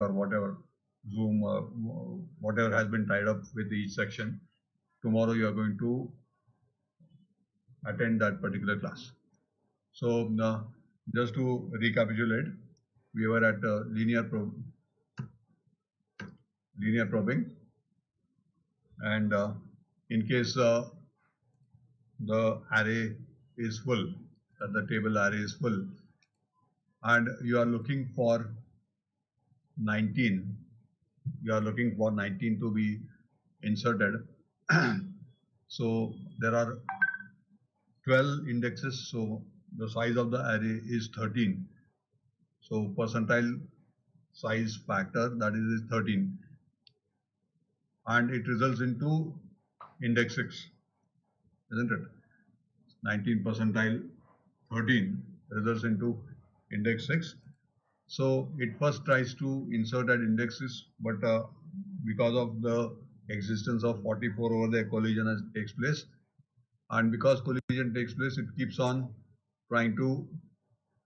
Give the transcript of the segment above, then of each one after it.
or whatever, Zoom, whatever has been tied up with each section. Tomorrow you are going to attend that particular class. So just to recapitulate, we were at linear probing, and in case the array is full, that the table array is full, and you are looking for 19, you are looking for 19 to be inserted. So there are 12 indexes, so the size of the array is 13. So percentile size factor, that is 13, and it results into index 6, isn't it? 19 percentile 13 results into index 6. So it first tries to insert at index 6, but because of the existence of 44 over there, collision takes place, and because collision takes place, it keeps on trying to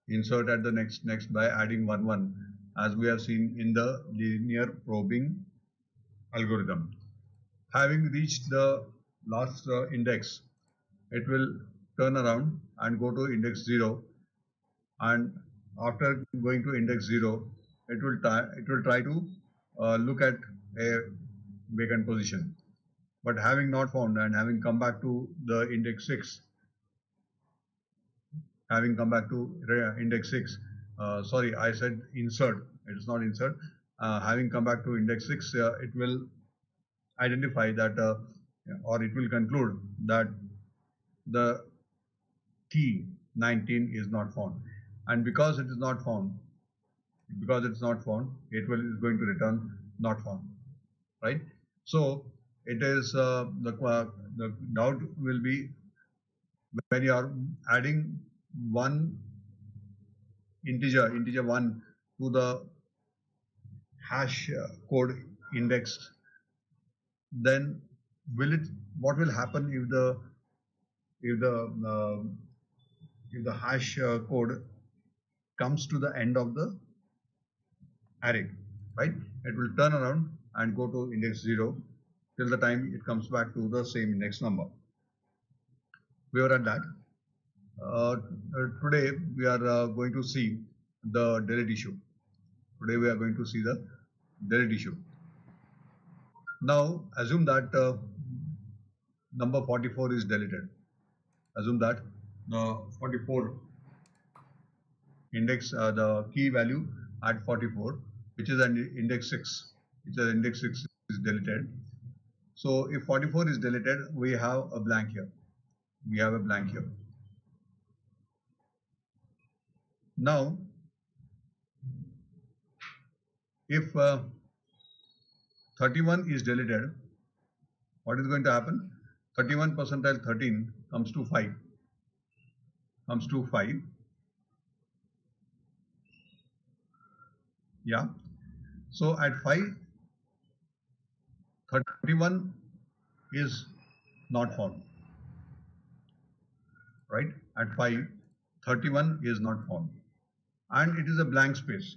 insert at the next by adding 1 1, as we have seen in the linear probing algorithm. Having reached the last index, it will turn around and go to index 0, and after going to index 0, it will try to look at a vacant position. But having not found and having come back to the index 6, sorry, I said insert, it is not insert. Having come back to index 6, it will identify that, or it will conclude that the key 19 is not found, and because it is not found, it is going to return not found, right? So it is the doubt will be when you are adding one integer 1 to the hash code index, then what will happen if the hash code comes to the end of the array, right? It will turn around and go to index 0 till the time it comes back to the same index number. We were at that. Today we are going to see the delete issue. Now assume that number 44 is deleted. Assume that the 44 index, the key value at 44, which is an index 6, is deleted. So if 44 is deleted, we have a blank here. Now, if 31 is deleted, what is going to happen? 31 percentile 13 comes to 5. Yeah. So at 5, 31 is not found. Right? At 5, 31 is not found. And it is a blank space.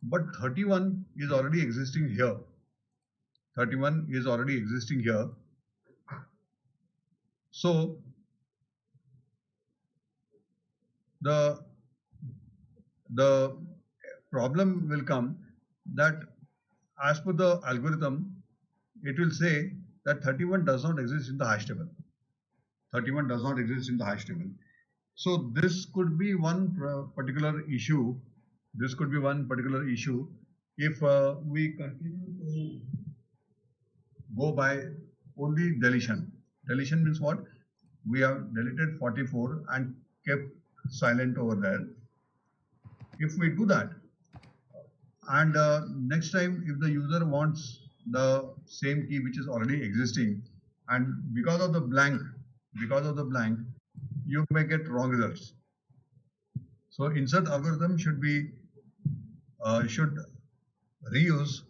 But 31 is already existing here. So the problem will come that as per the algorithm, it will say that 31 does not exist in the hash table. So this could be one particular issue. If we continue to go by only deletion. Deletion means what? We have deleted 44 and kept silent over there. If we do that, and next time if the user wants the same key which is already existing, and because of the blank, you may get wrong results. So insert algorithm should reuse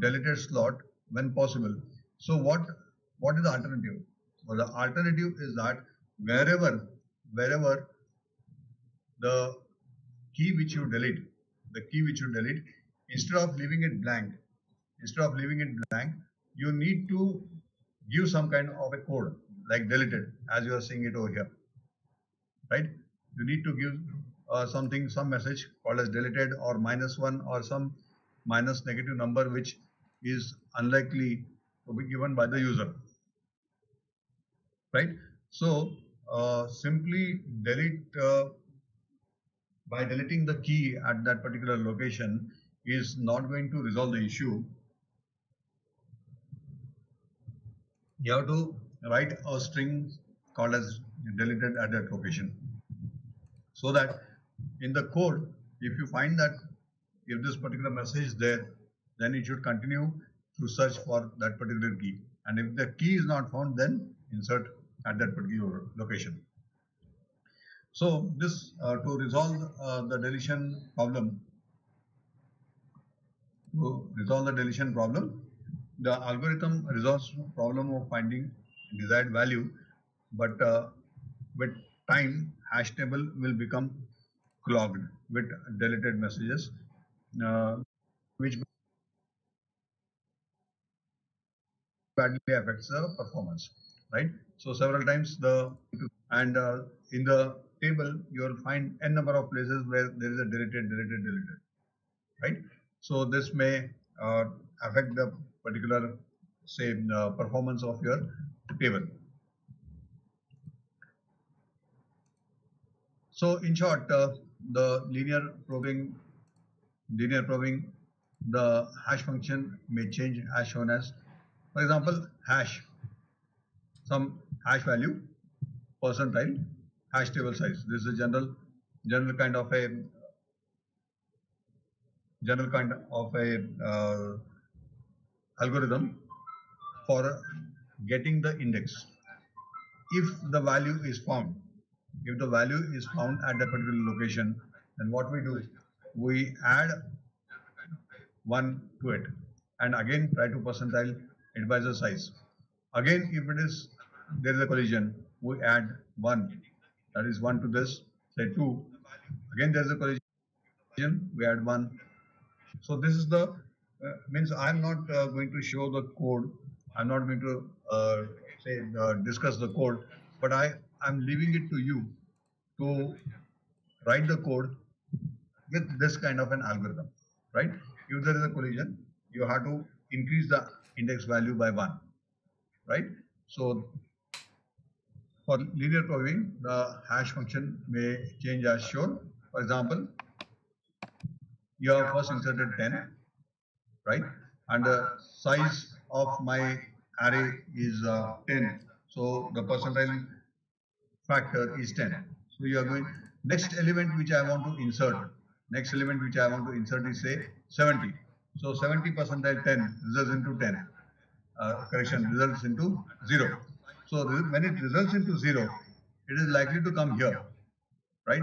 deleted slot when possible. So what is the alternative? So the alternative is that wherever the key which you delete, instead of leaving it blank, you need to give some kind of a code like deleted, as you are seeing it over here, right? You need to give some message called as deleted or -1 or some minus negative number which is unlikely to be given by the user, right? So simply delete by deleting the key at that particular location is not going to resolve the issue. You have to write a string called as deleted at that location, so that in the code, if you find that if this particular message is there, then it should continue to search for that particular key. And if the key is not found, then insert at that particular location. So this to resolve the deletion problem, the algorithm resolves the problem of finding desired value, but with time, hash table will become clogged with deleted messages, which badly affects the performance, right? So several times and in the table you will find n number of places where there is a deleted, right? So this may affect the particular, say, performance of your table. So in short, the linear probing, the hash function may change as shown as, for example, some hash value, percentile, hash table size. This is a general kind of algorithm for getting the index. If the value is found, at that particular location, then what we do, we add 1 to it and again try to percentile it by the size. Again, if there is a collision, we add 1, that is 1 to this, say 2. Again there is a collision, we add 1. So this is the means I am not going to show the code. I'm not going to discuss the code, but I'm leaving it to you to write the code with this kind of an algorithm, right? If there is a collision, you have to increase the index value by 1, right? So for linear probing, the hash function may change as shown. For example, you have first inserted 10, right? And the size of my array is 10. So the percentile factor is 10. So you are going, next element which I want to insert, is say 70. So 70 percentile 10 results into 10. Results into 0. So when it results into 0, it is likely to come here, right?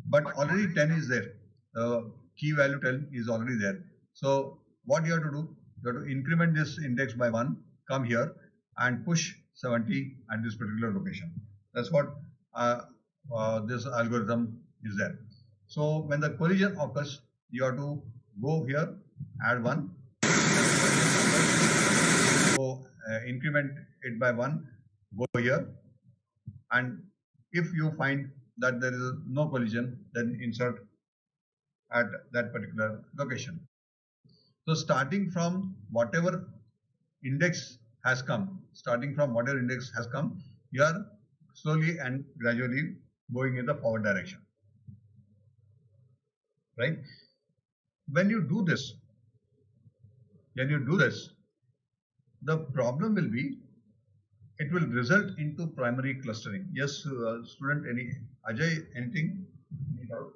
But already 10 is there. The key value 10 is already there. So what you have to do, you have to increment this index by 1, come here and push 70 at this particular location. That's what this algorithm is there. So when the collision occurs, you have to go here, add 1, go increment it by 1, go here, and if you find that there is no collision, then insert at that particular location. So starting from whatever index has come, you are slowly and gradually going in the forward direction, right? When you do this, the problem will be, it will result into primary clustering. Yes, student, Ajay, anything? Any doubt?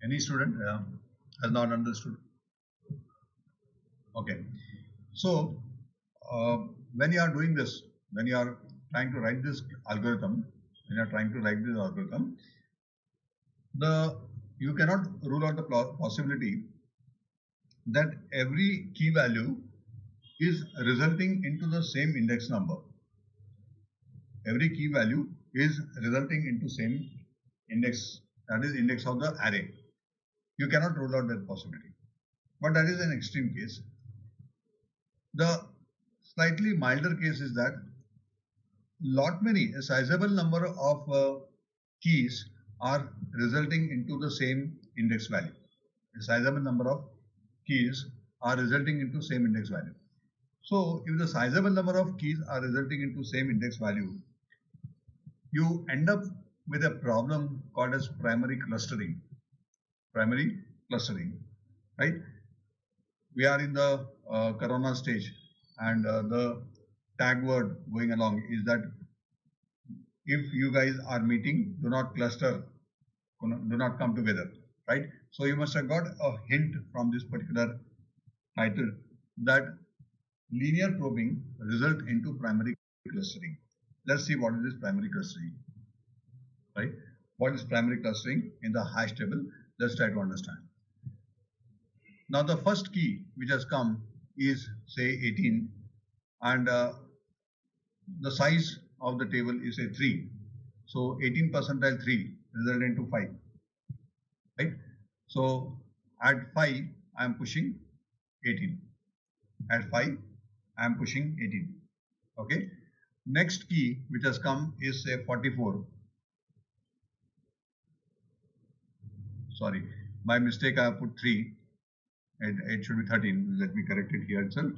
Any student has not understood? Okay. So when you are doing this, when you are trying to write this algorithm, you cannot rule out the possibility that every key value is resulting into the same index number. Every key value is resulting into same index, that is index of the array. You cannot rule out that possibility. But that is an extreme case. The slightly milder case is that a sizable number of keys are resulting into the same index value. A sizable number of keys are resulting into same index value. So if the sizable number of keys are resulting into same index value, you end up with a problem called as primary clustering. Primary clustering, right? We are in the corona stage, and the tag word going along is that if you guys are meeting, do not cluster, do not come together, right? So you must have got a hint from this particular title that linear probing result into primary clustering. Let's see what is this primary clustering, right? What is primary clustering in the hash table? Let's try to understand. Now the first key which has come is say 18, and the size of the table is a 3. So 18 percentile 3 result into 5, right? So at 5 I am pushing 18. At 5 I am pushing 18. Okay. Next key which has come is say 44. Sorry, by mistake I have put 3. It should be 13. Let me correct it here itself.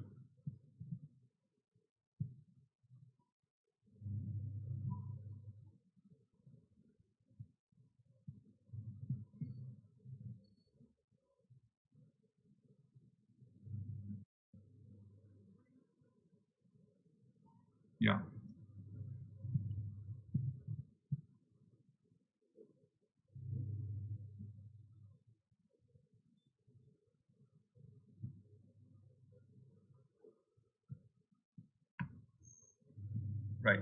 Yeah. Right.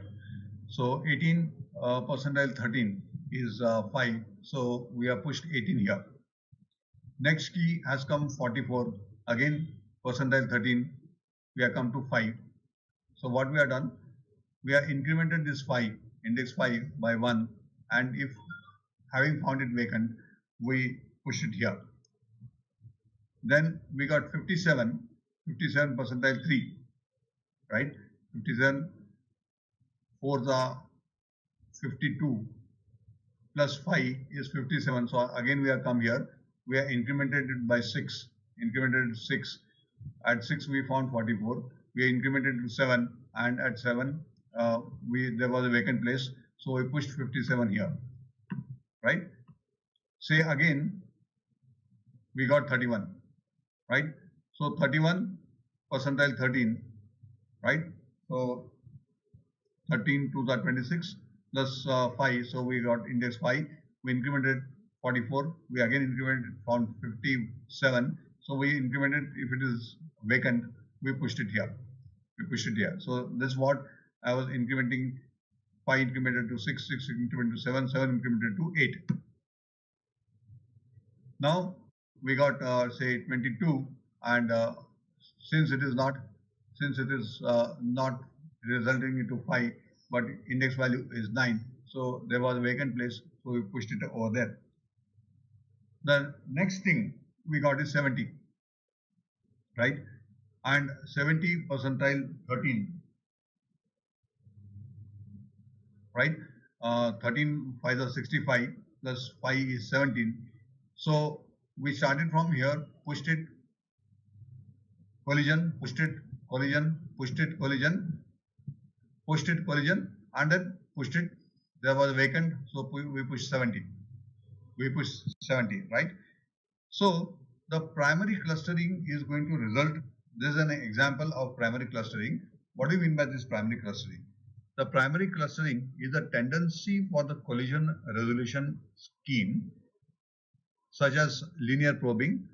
So 18 percentile 13 is 5. So we have pushed 18 here. Next key has come 44. Again percentile 13. We have come to 5. So what we have done? We have incremented this 5, index 5 by 1, and if having found it vacant, we push it here. Then we got 57 percentile 3, right? 57 4s are 52 plus 5 is 57. So again we have come here. We have incremented it by 6. Incremented 6. At 6 we found 44. We incremented to 7, and at 7 there was a vacant place. So we pushed 57 here. Right? Say again we got 31. Right? So 31 percentile 13. Right? So 13 to the 26 plus 5. So we got index 5. We incremented 44. We again incremented, found 57. So we incremented, if it is vacant, we pushed it here. We pushed it here. So this is what I was incrementing. 5 incremented to 6, 6 incremented to 7, 7 incremented to 8. Now we got say 22, and since it is not resulting into 5, but index value is 9, so there was a vacant place, so we pushed it over there. The next thing we got is 70, right? And 70 percentile 13, right? 13 5 is 65 plus 5 is 17. So we started from here, pushed it, collision, pushed it, collision, pushed it, collision, pushed it, collision, and then pushed it. There was a vacant, so we pushed 70. We pushed 70, right? So the primary clustering is going to result. This is an example of primary clustering. What do you mean by this primary clustering? The primary clustering is a tendency for the collision resolution scheme, such as linear probing,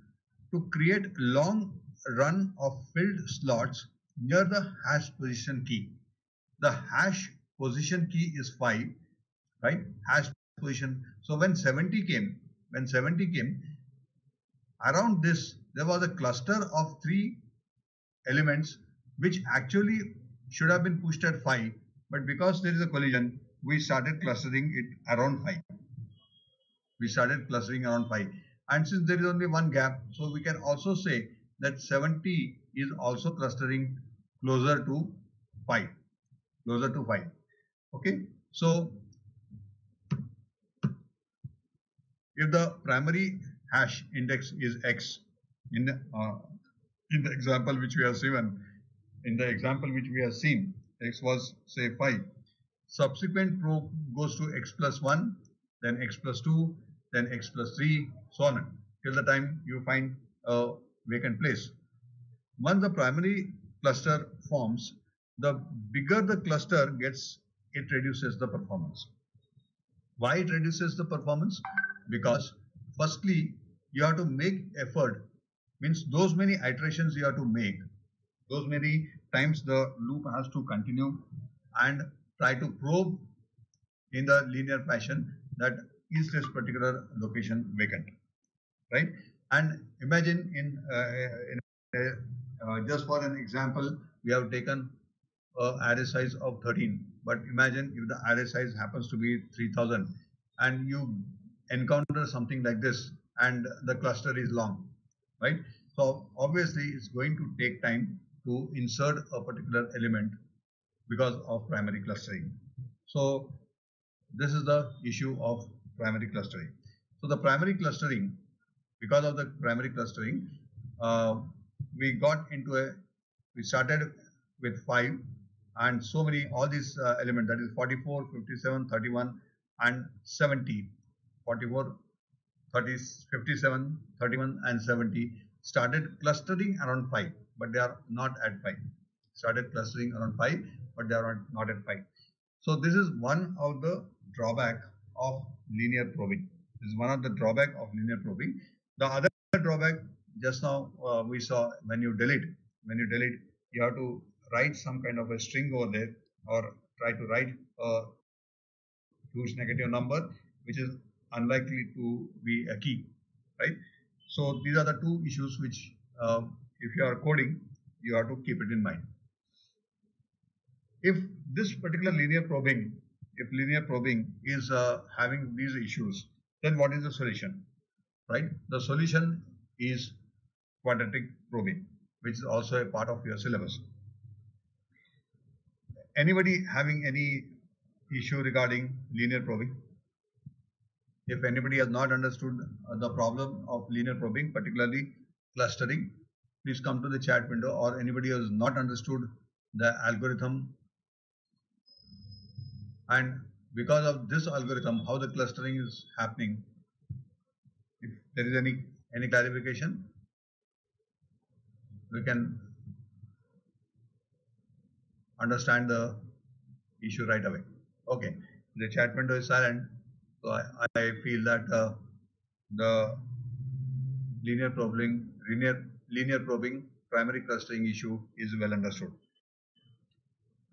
to create long run of filled slots near the hash position key. The hash position key is 5, right? Hash position. So when 70 came, around this there was a cluster of 3 elements which actually should have been pushed at 5, but because there is a collision, we started clustering it around 5. We started clustering around 5. And since there is only one gap, so we can also say that 70 is also clustering closer to 5. Closer to 5. Okay. So if the primary hash index is x in the example which we have seen, x was say 5. Subsequent probe goes to x plus 1, then x plus 2, then x plus 3, so on till the time you find a vacant place. Once the primary cluster forms, the bigger the cluster gets, it reduces the performance. Why it reduces the performance? Because firstly, you have to make effort, means those many iterations you have to make, those many times the loop has to continue and try to probe in the linear fashion that is this particular location vacant, right? And imagine just for an example, we have taken array size of 13, but imagine if the array size happens to be 3000 and you encounter something like this and the cluster is long, right? So obviously it's going to take time to insert a particular element because of primary clustering. So this is the issue of primary clustering. So the primary clustering, because of the primary clustering, we started with 5 and so many, all these elements, that is 44, 57, 31 and 70, 44, 30, 57, 31 and 70 started clustering around 5, but they are not at 5. Started clustering around 5, but they are not at 5. So this is one of the drawback of linear probing. This is one of the drawback of linear probing. The other drawback, just now we saw, when you delete, you have to write some kind of a string over there, or try to write a huge negative number, which is unlikely to be a key, right? So these are the two issues which, if you are coding, you have to keep it in mind. If this particular linear probing, is having these issues, then what is the solution, right? The solution is quadratic probing, which is also a part of your syllabus. Anybody having any issue regarding linear probing? If anybody has not understood the problem of linear probing, particularly clustering, please come to the chat window, or anybody who has not understood the algorithm, and because of this algorithm, how the clustering is happening, if there is any clarification, we can understand the issue right away. Okay, the chat window is silent, so I feel that the linear probing primary clustering issue is well understood.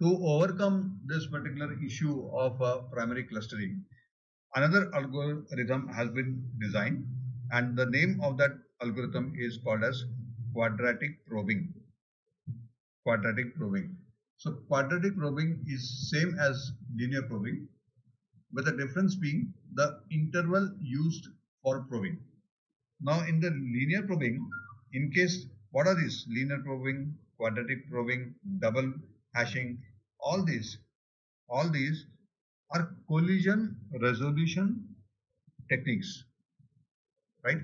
To overcome this particular issue of primary clustering, another algorithm has been designed, and the name of that algorithm is called as quadratic probing. Quadratic probing. So quadratic probing is same as linear probing, with the difference being the interval used for probing. Now in the linear probing, in case, what are these? Linear probing, quadratic probing, double hashing, all these are collision resolution techniques, right?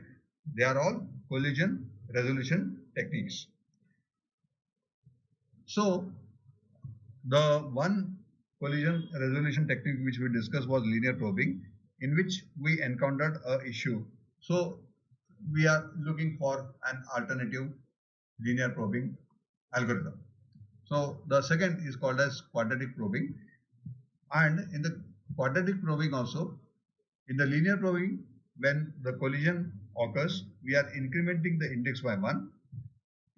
They are all collision resolution techniques. So the one collision resolution technique which we discussed was linear probing, in which we encountered a issue. So we are looking for an alternative linear probing algorithm. So the second is called as quadratic probing, and in the quadratic probing also, in the linear probing, when the collision occurs, we are incrementing the index by 1.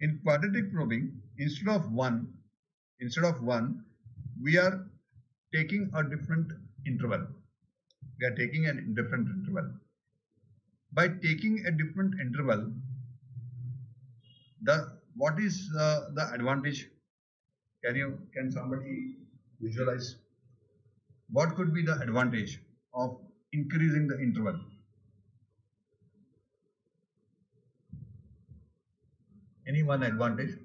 In quadratic probing, instead of 1, we are taking a different interval. We are taking a different interval. By taking a different interval, what is the advantage Can somebody visualize what could be the advantage of increasing the interval? Any one advantage?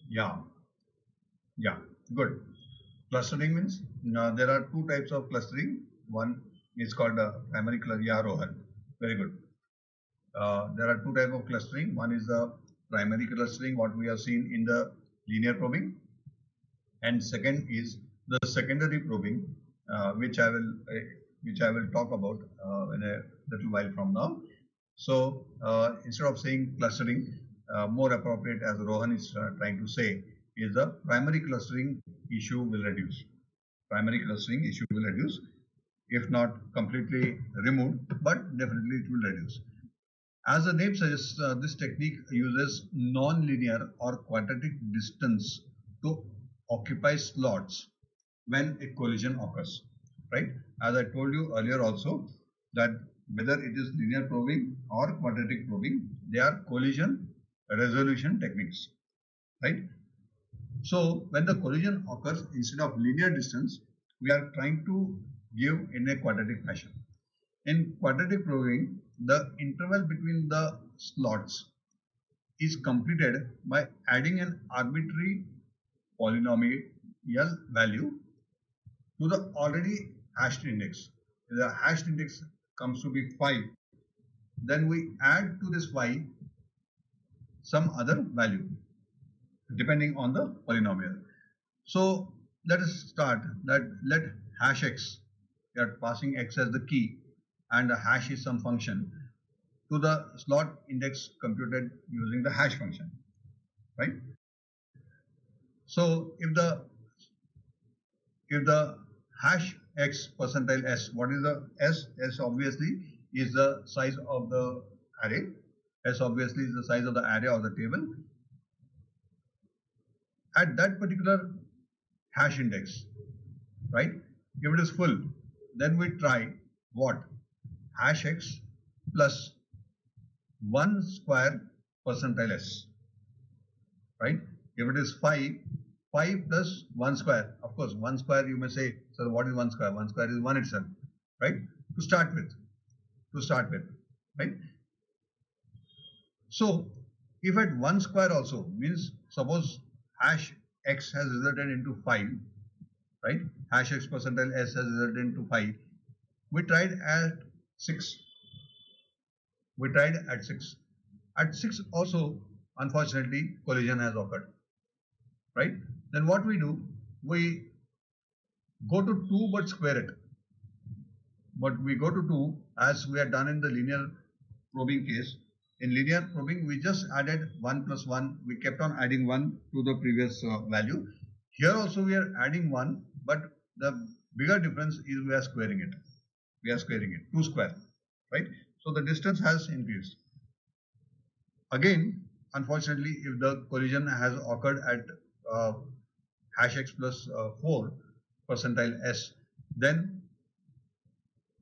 Yeah, yeah, good. Clustering means there are two types of clustering. One is called primary cluster. Yeah, Rohan, very good. There are two types of clustering. One is the primary clustering, what we have seen in the linear probing, and second is the secondary probing, which I will talk about in a little while from now. So instead of saying clustering, more appropriate, as Rohan is trying to say, is the primary clustering issue will reduce. Primary clustering issue will reduce, if not completely removed, but definitely it will reduce. As the name suggests, this technique uses non-linear or quadratic distance to occupy slots when a collision occurs, right? As I told you earlier also, that whether it is linear probing or quadratic probing, they are collision resolution techniques, right? So when the collision occurs, instead of linear distance, we are trying to give in a quadratic fashion. In quadratic probing, the interval between the slots is completed by adding an arbitrary polynomial value to the already hashed index. If the hashed index comes to be 5, then we add to this 5 some other value depending on the polynomial. So let us start that. Let hash x, we are passing x as the key, and the hash is some function, to the slot index computed using the hash function, right? So if the hash x percentile s, what is the s? S obviously is the size of the array. S obviously is the size of the array or the table. At that particular hash index, right? If it is full, then we try what? Hash x plus 1 square percentile s, right? If it is 5, 5 plus 1 square. Of course, 1 square you may say, so what is 1 square? 1 square is 1 itself, right? To start with, right? So, if at 1 square also means, suppose hash x has resulted into 5, right? Hash x percentile s has resulted into 5. We tried at 6. At 6 also, unfortunately, collision has occurred, right? Then what we do? We go to 2 but square it. But we go to 2 as we had done in the linear probing case. In linear probing, we just added 1 plus 1. We kept on adding 1 to the previous value. Here also we are adding 1, but the bigger difference is we are squaring it. 2 square, right? So the distance has increased. Again, unfortunately, if the collision has occurred at hash x plus 4 percentile s, then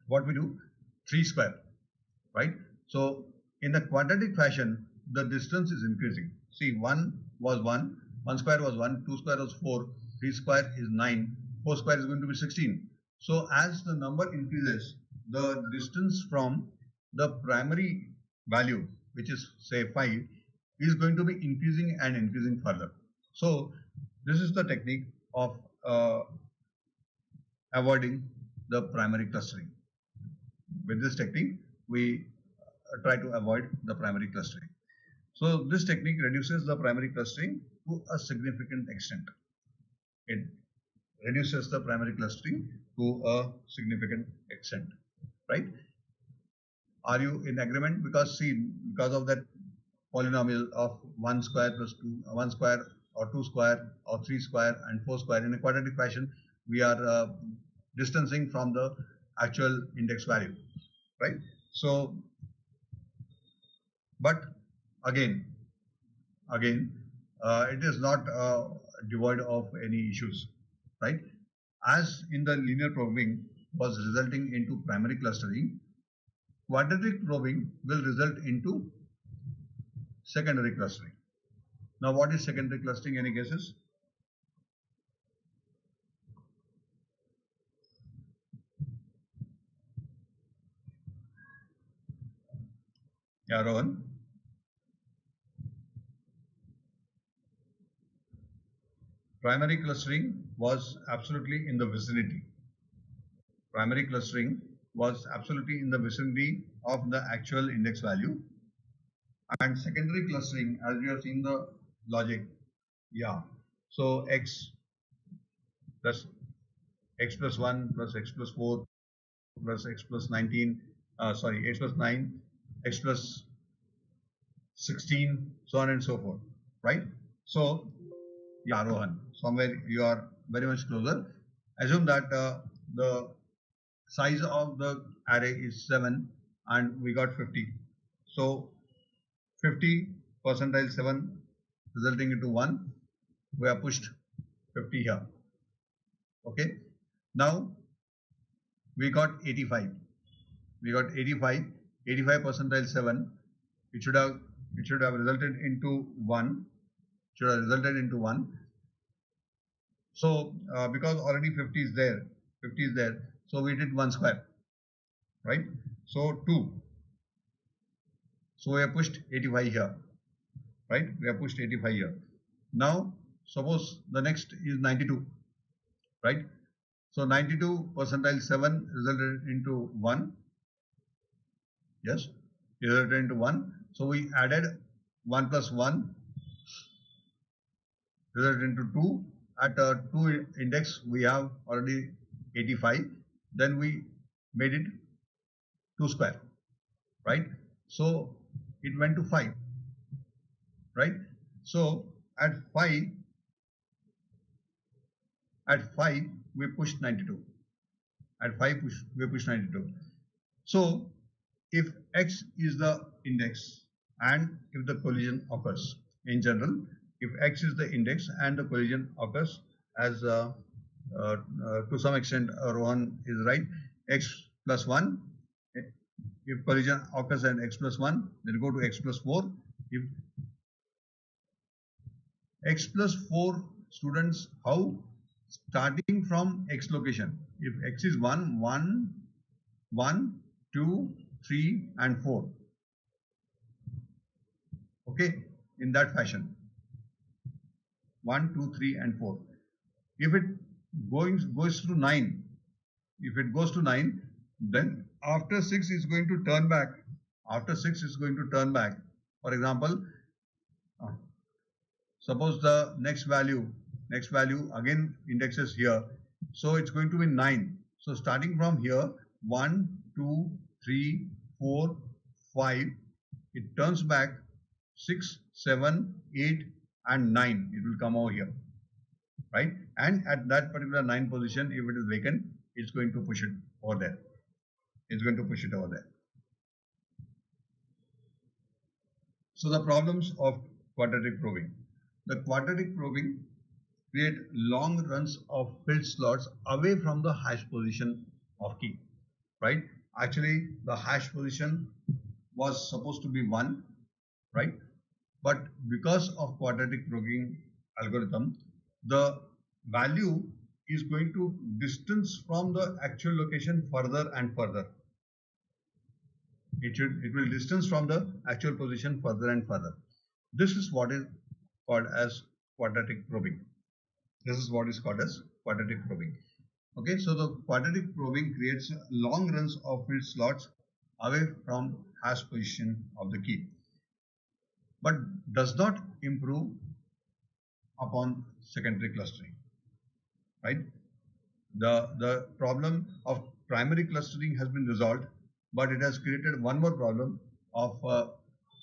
what we do? 3 square, right? So in the quadratic fashion, the distance is increasing. See, 1 was 1, 1 square was 1, 2 square was 4, 3 square is 9, 4 square is going to be 16. So as the number increases, the distance from the primary value, which is say 5, is going to be increasing and increasing further. So this is the technique of avoiding the primary clustering. With this technique, we try to avoid the primary clustering. So this technique reduces the primary clustering to a significant extent. It reduces the primary clustering to a significant extent, right? Are you in agreement? Because see, because of that polynomial of 1 square plus 2, 1 square or 2 square or 3 square and 4 square in a quadratic fashion, we are distancing from the actual index value, right? So, but again, it is not devoid of any issues, right? As in the linear probing was resulting into primary clustering, quadratic probing will result into secondary clustering. Now, what is secondary clustering? Any guesses? Yeah, Rohan. Primary clustering was absolutely in the vicinity. Primary clustering was absolutely in the vicinity of the actual index value. And secondary clustering, as we have seen the logic, yeah. So plus x plus 1 plus x plus 4 plus x plus 19, x plus 9, x plus 16, so on and so forth, right? So, yeah, Rohan, somewhere you are very much closer. Assume that the size of the array is 7 and we got 50. So, 50 percentile 7 resulting into 1, we have pushed 50 here. Okay. Now, we got 85. We got 85. 85 percentile 7. It should have resulted into 1. Should have resulted into 1. So because already 50 is there, so we did 1 square, right? So 2. So we have pushed 85 here, right? We have pushed 85 here. Now suppose the next is 92, right? So 92 percentile 7 resulted into 1. Yes, resulted into 1. So we added 1 plus 1 resulted into 2. At 2 index we have already 85. Then we made it 2 square, right? So it went to 5, right? So at 5 we pushed 92. At 5 we pushed 92. So if x is the index and if the collision occurs, in general, if x is the index and the collision occurs, as to some extent Rohan is right, x plus 1, if collision occurs at x plus 1, then go to x plus 4. If x plus 4, students, how? Starting from x location. If x is 1, 1, 1, 2, 3 and 4. Okay, in that fashion. 1, 2, 3 and 4. If it goes to 9, if it goes to 9, then after 6 is going to turn back. After 6 is going to turn back. For example, suppose the next value again indexes here. So it's going to be 9. So starting from here, 1, 2, 3, 4, 5, it turns back 6, 7, 8 and 9. It will come over here, right? And at that particular 9 position, if it is vacant, it's going to push it over there. It's going to push it over there. So the problems of quadratic probing. The quadratic probing create long runs of filled slots away from the hash position of key, right? Actually, the hash position was supposed to be 1, right? But because of quadratic probing algorithm, the value is going to distance from the actual location further and further. It will distance from the actual position further and further. This is what is called as quadratic probing. This is what is called as quadratic probing. Okay, so the quadratic probing creates long runs of filled slots away from hash position of the key, but does not improve upon secondary clustering, right? The problem of primary clustering has been resolved, but it has created one more problem of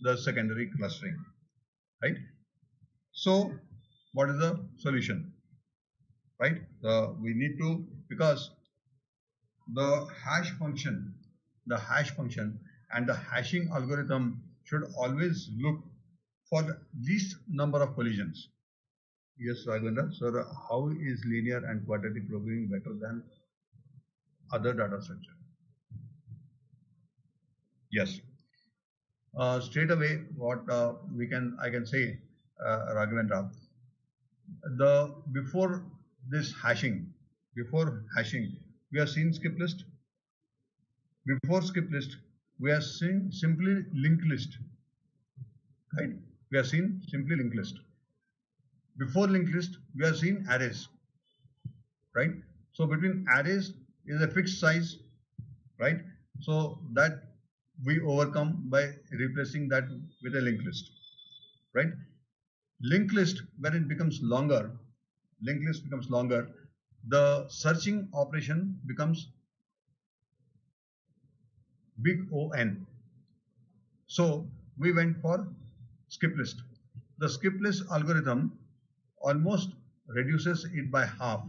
the secondary clustering, right? So what is the solution, right? We need to, because the hash function and the hashing algorithm should always look for the least number of collisions. Yes, Raghavendra. So how is linear and quadratic probing better than other data structure? Yes. straight away, what I can say, Raghavendra, the before this hashing, before hashing, we have seen skip list. Before skip list, we have seen simply linked list, right? We have seen simply linked list. Before linked list, we have seen arrays, right? So between arrays is a fixed size, right? So that we overcome by replacing that with a linked list, right? Linked list, when it becomes longer, linked list becomes longer, the searching operation becomes big O-N. So we went for skip list. The skip list algorithm almost reduces it by half.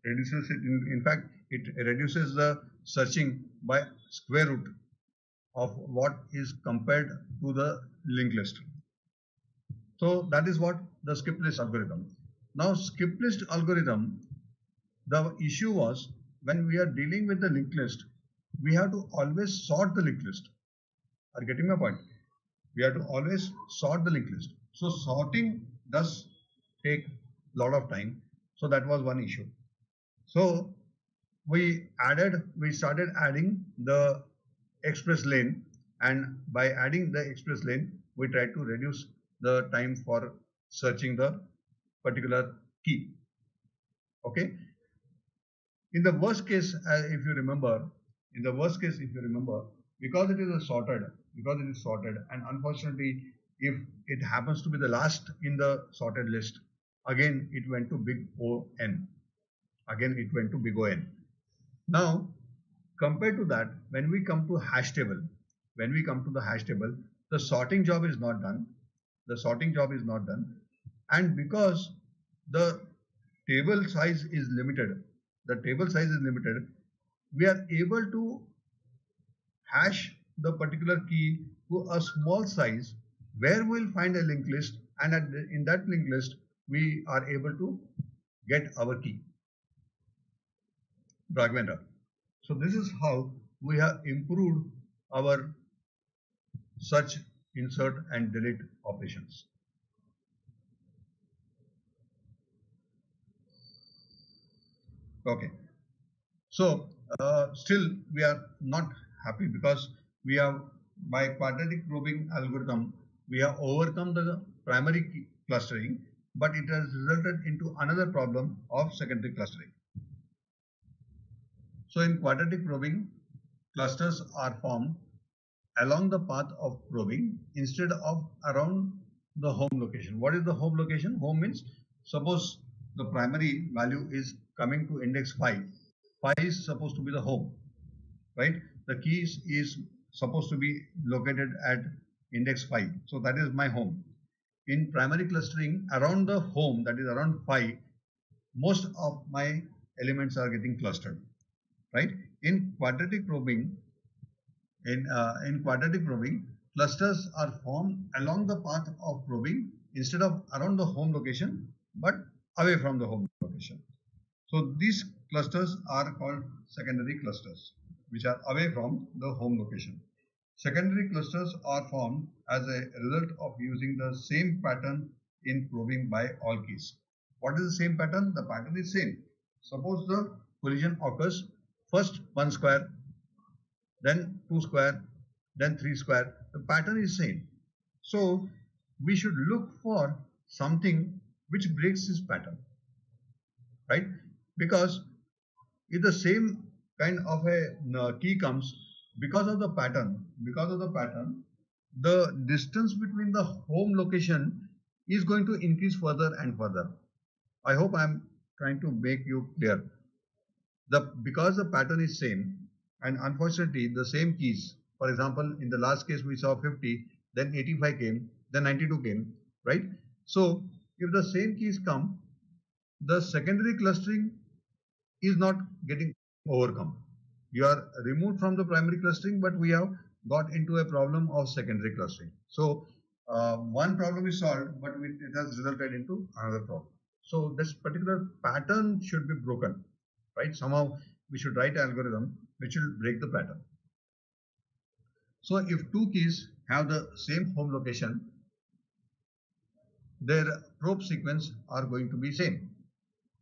Reduces it, in fact, it reduces the searching by square root of what is compared to the linked list. So that is what the skip list algorithm. Now skip list algorithm, the issue was when we are dealing with the linked list, we have to always sort the linked list. Are you getting my point? We have to always sort the linked list. So sorting does take a lot of time. So that was one issue. So we started adding the express lane, and by adding the express lane, we tried to reduce the time for searching the particular key. Okay. In the worst case, if you remember, because it is sorted, and unfortunately, if it happens to be the last in the sorted list, again it went to big O-N. Now, compared to that, when we come to the hash table, the sorting job is not done. And because the table size is limited, we are able to hash the particular key to a small size where we'll find a linked list, and in that linked list, we are able to get our key. Raghavendra. So this is how we have improved our search, insert and delete operations. Okay. So still we are not happy because we have, by quadratic probing algorithm, we have overcome the primary key clustering, but it has resulted into another problem of secondary clustering. So in quadratic probing, clusters are formed along the path of probing instead of around the home location. What is the home location? Home means, suppose the primary value is coming to index 5. 5 is supposed to be the home, right? The key is supposed to be located at index 5. So that is my home. In primary clustering, around the home, that is around 5, most of my elements are getting clustered, right? In quadratic probing, clusters are formed along the path of probing instead of around the home location, but away from the home location. So these clusters are called secondary clusters, which are away from the home location. Secondary clusters are formed as a result of using the same pattern in probing by all keys. What is the same pattern? The pattern is same. Suppose the collision occurs, first 1 square, then 2 square, then 3 square. The pattern is same. So we should look for something which breaks this pattern, right? Because if the same kind of a key comes, because of the pattern, the distance between the home location is going to increase further and further. I hope I am trying to make you clear. Because the pattern is same, and unfortunately the same keys, for example, in the last case we saw 50, then 85 came, then 92 came, right? So if the same keys come, the secondary clustering is not getting overcome. You are removed from the primary clustering, but we have got into a problem of secondary clustering. So one problem is solved, but it has resulted into another problem. So this particular pattern should be broken, right? Somehow we should write an algorithm which will break the pattern. So if two keys have the same home location, their probe sequence are going to be same,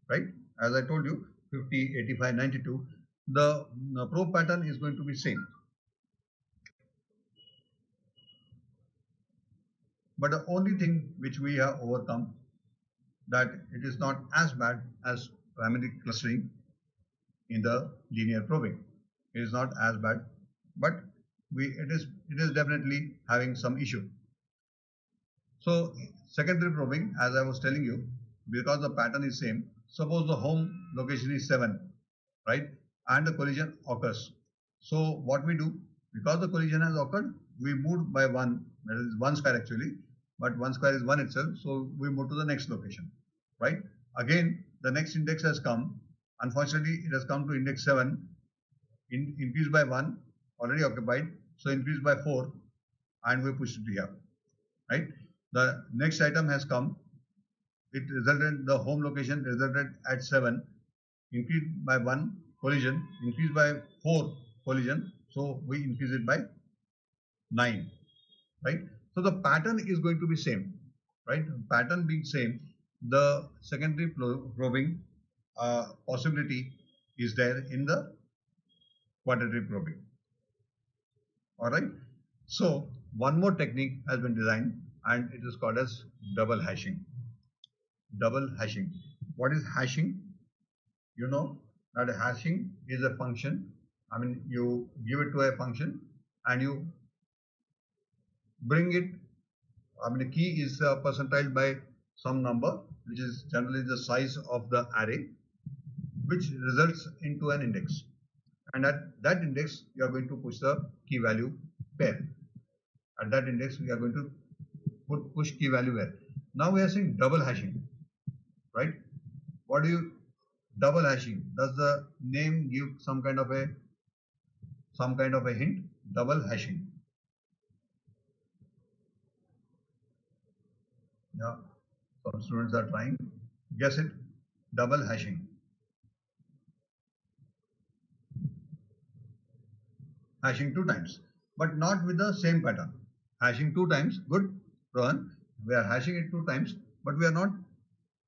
right? As I told you, 50, 85, 92, the probe pattern is going to be same. But the only thing which we have overcome, that it is not as bad as primary clustering in the linear probing. It is not as bad, but it is definitely having some issue. So secondary probing, as I was telling you, because the pattern is same, suppose the home location is 7, right? And the collision occurs. So what we do, because the collision has occurred, we moved by 1, that is 1 square actually, but 1 square is 1 itself, so we move to the next location, right? Again, the next index has come. Unfortunately, it has come to index 7, increased by 1, already occupied, so increased by 4, and we push it here, right? The next item has come. It resulted, the home location resulted at 7, increased by 1 collision, increased by 4 collision, so we increase it by 9, right? So the pattern is going to be same, right? Pattern being same, the secondary probing possibility is there in the quaternary probing. All right. So one more technique has been designed, and it is called as double hashing. Double hashing. What is hashing? You know that hashing is a function. I mean, you give it to a function and you bring it. I mean, the key is percentile by some number, which is generally the size of the array, which results into an index. And at that index, you are going to push the key value pair. At that index, we are going to push key value where. Now we are saying double hashing, right? What do you double hashing? Does the name give some kind of a hint? Double hashing. Yeah, some students are trying. Guess it. Double hashing. Hashing 2 times, but not with the same pattern. Hashing 2 times, good, Rohan. We are hashing it 2 times, but we are not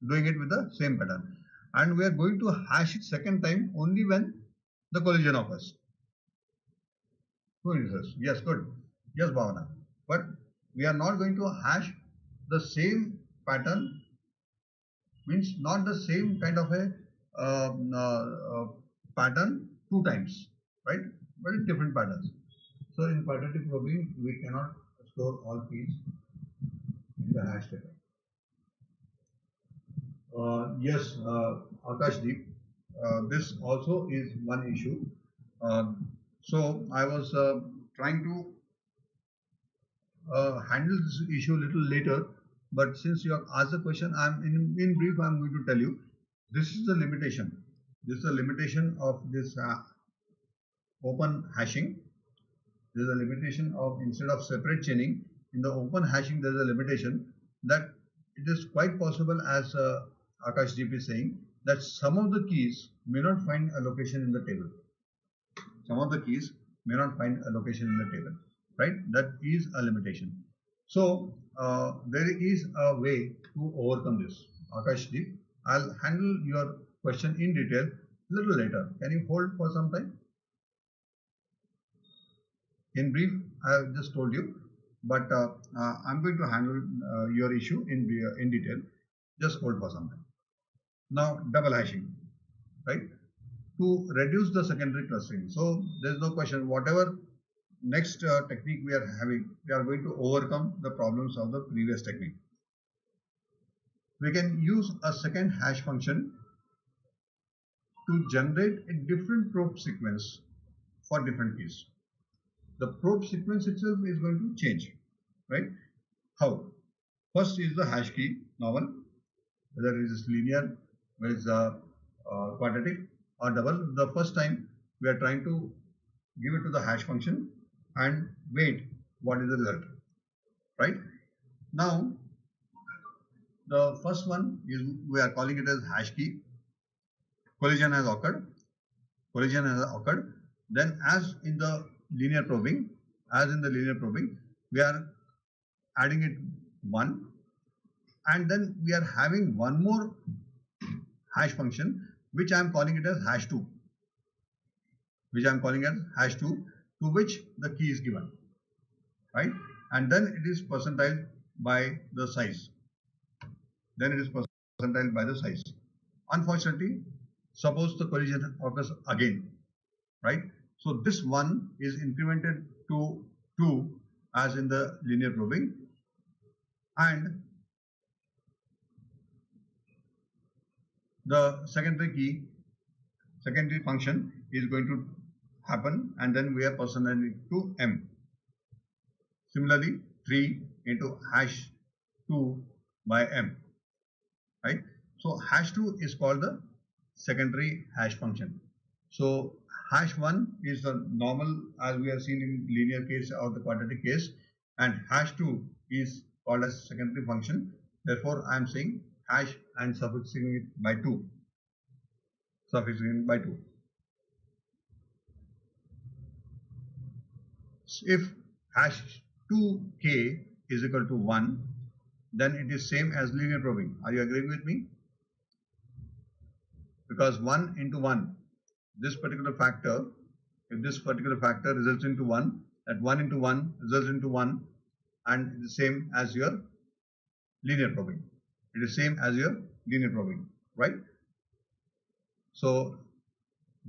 doing it with the same pattern. And we are going to hash it second time only when the collision occurs. 2 indices. Yes, good. Yes, Bhavana. But we are not going to hash the same pattern, means not the same kind of a pattern 2 times, right? But in different patterns. So in quadratic probing, we cannot store all keys in the hash table. Yes, Akashdeep, this also is one issue. So I was trying to handle this issue a little later, but since you have asked the question, in brief, I'm going to tell you, this is the limitation. This is the limitation of this open hashing. There is a limitation of, instead of separate chaining, in the open hashing there is a limitation that it is quite possible, as Akash Deep is saying, that some of the keys may not find a location in the table. Some of the keys may not find a location in the table, right? That is a limitation. So there is a way to overcome this. Akash Deep, I'll handle your question in detail a little later. Can you hold for some time? In brief, I have just told you, but I'm going to handle your issue in detail. Just hold for some time. Now, double hashing, right? To reduce the secondary clustering. So there is no question. Whatever next technique we are having, we are going to overcome the problems of the previous technique. We can use a second hash function to generate a different probe sequence for different keys. The probe sequence itself is going to change, right? How? First is the hash key, normal, whether it is linear, whether it is quadratic or double. The first time we are trying to give it to the hash function and wait what is the result, right? Now, the first one is, we are calling it as hash key. Collision has occurred. Collision has occurred. Then, as in the linear probing, we are adding it 1, and then we are having one more hash function which I am calling it as hash2, to which the key is given, right? And then it is percentile by the size. Unfortunately, suppose the collision occurs again, right? So this 1 is incremented to 2 as in the linear probing, and the secondary function is going to happen, and then we are personalizing to m. Similarly, 3 into hash 2 by m, right? So hash 2 is called the secondary hash function. So hash 1 is the normal as we have seen in linear case or the quadratic case, and hash 2 is called as secondary function. Therefore, I am saying hash and suffixing it by 2. If hash 2k is equal to 1, then it is same as linear probing. Are you agreeing with me? Because 1 into 1, this particular factor, if this particular factor results into 1, that 1 into 1 results into 1, and it is same as your linear probing. Right? So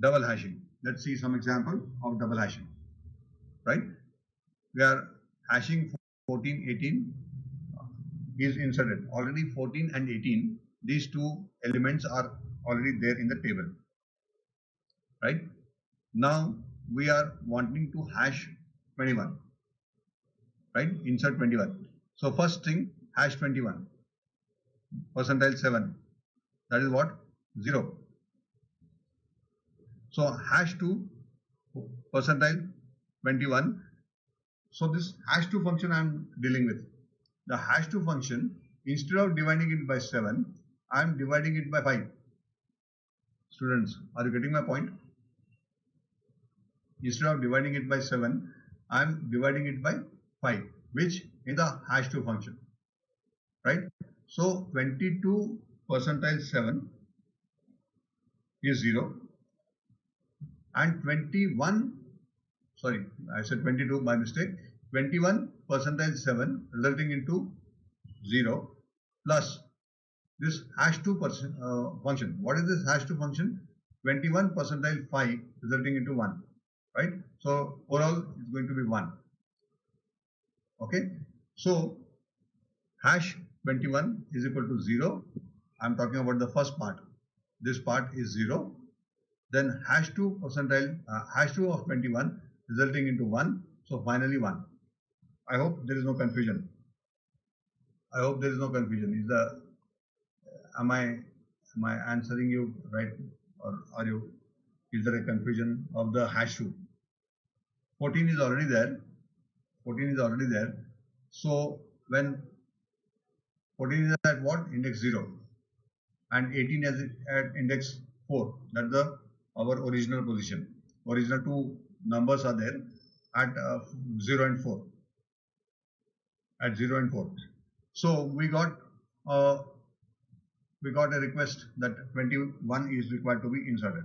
double hashing. Let's see some example of double hashing. Right? We are hashing 14, 18 is inserted. Already 14 and 18, these two elements are already there in the table. Right? Now we are wanting to hash 21. Right? Insert 21. So first thing, hash 21. Percentile 7. That is what? 0. So hash 2 percentile 21. So this hash 2 function I am dealing with. The hash 2 function, instead of dividing it by 7, I am dividing it by 5. Students, are you getting my point? Instead of dividing it by 7, I am dividing it by 5, which is the hash 2 function. Right? So 22 percentile 7 is 0, and 21, sorry, I said 22 by mistake, 21 percentile 7 resulting into 0 plus this hash 2 function. What is this hash 2 function? 21 percentile 5 resulting into 1, right? So overall it's going to be 1. Okay, so hash 21 is equal to 0. I'm talking about the first part. This part is 0. Then hash 2 percentile, hash 2 of 21 resulting into 1. So finally 1. I hope there is no confusion. Is the am I answering you right, or is there a confusion of the hash 2? 14 is already there. So when 14 is at what? Index 0, and 18 is at index 4. That's our original position. Original two numbers are there at 0 and 4. So we got a request that 21 is required to be inserted.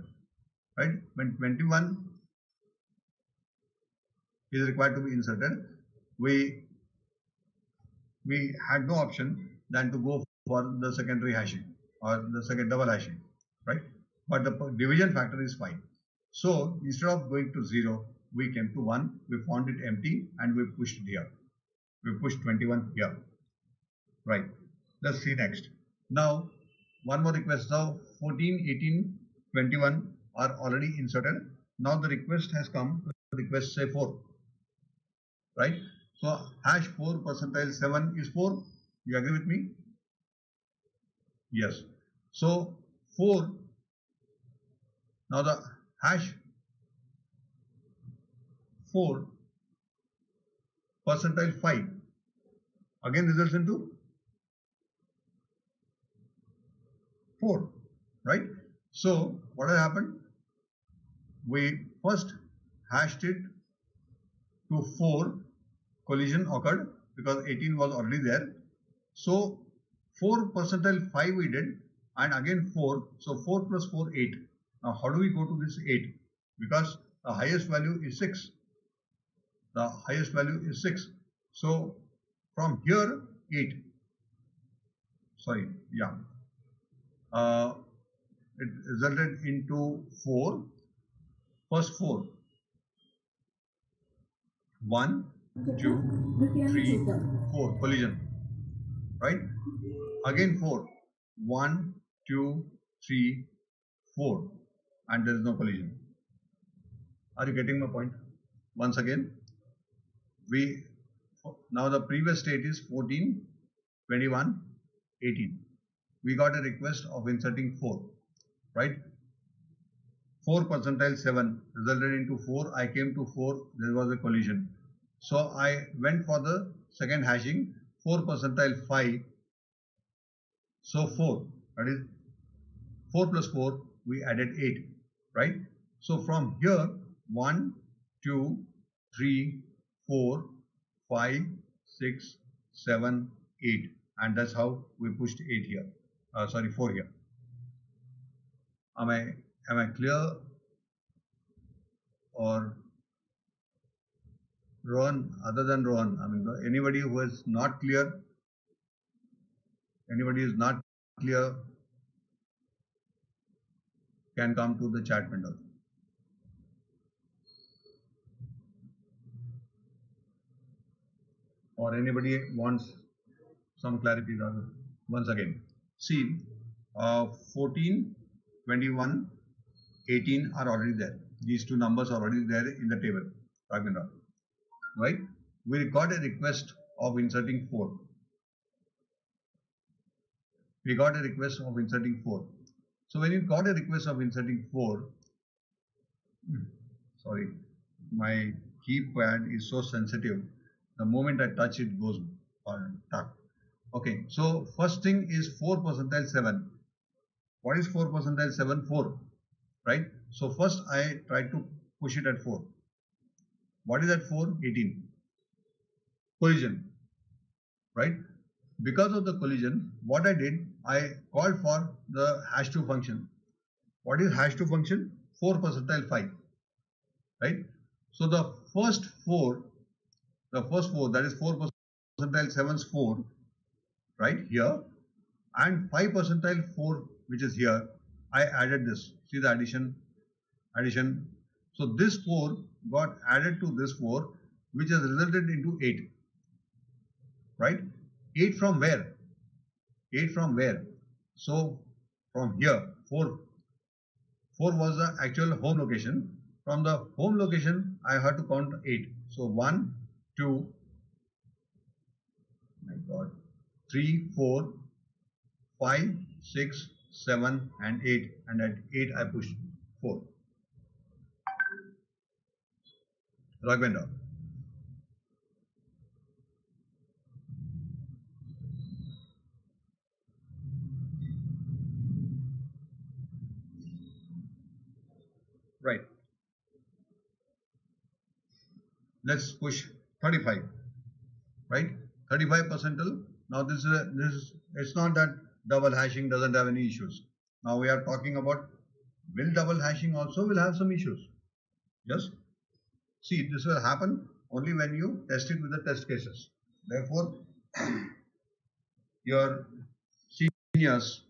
Right? When 21 is required to be inserted, we had no option than to go for the secondary hashing or the second double hashing, right? But the division factor is 5. So instead of going to 0, we came to 1, we found it empty, and we pushed it here. We pushed 21 here. Right. Let's see next. Now, one more request. Now 14, 18, 21 are already inserted. Now the request has come. Request say 4. Right. So hash 4 percentile 7 is 4. You agree with me? Yes. So 4. Now the hash 4 percentile 5 again results into 4, right? So what has happened? We first hashed it to 4 collision occurred because 18 was already there. So 4 percentile 5 we did, and again 4. So 4 plus 4, 8. Now how do we go to this 8? Because the highest value is 6. The highest value is 6. So from here 8. Sorry, yeah. It resulted into 4. First 4. 1, 2, 3, 4. Collision. Right? Again 4. 1, 2, 3, 4. And there is no collision. Are you getting my point? Once again, now the previous state is 14, 21, 18. We got a request of inserting 4. Right? 4 percentile 7 resulted into 4. I came to 4. There was a collision. So I went for the second hashing. 4 percentile 5. So 4. That is 4 plus 4. We added 8. Right? So from here 1, 2, 3, 4, 5, 6, 7, 8. And that's how we pushed 8 here. 4 here. Am I clear? Or Rohan, other than Rohan, I mean, anybody who is not clear, anybody is not clear can come to the chat window. Or anybody wants some clarity once again. See, 14, 21, 18 are already there. These two numbers are already there in the table. Right? We got a request of inserting 4. We got a request of inserting 4. So when you got a request of inserting 4, sorry, my keypad is so sensitive. The moment I touch it goes stuck. Okay, so first thing is 4 percentile 7. What is 4 percentile 7? 4. Right? So first I tried to push it at 4. What is at 4? 18. Collision. Right? Because of the collision, what I did, I called for the hash2 function. What is hash2 function? 4 percentile 5. Right? So the first 4, that is 4 percentile 7's 4, right here, and 5 percentile 4, which is here, I added this. See the addition. So this 4 got added to this 4, which has resulted into 8. Right? 8 from where? 8 from where? So from here, 4 was the actual home location. From the home location, I had to count 8. So 1, 2, my God, 3, 4, 5, 6, 7, and 8. And at 8, I pushed 4. Raghavendra. Right. Let's push 35. Right? 35 percentile. Now this is it's not that double hashing doesn't have any issues. Now we are talking about, will double hashing also will have some issues. Just see, this will happen only when you test it with the test cases. Therefore, your seniors,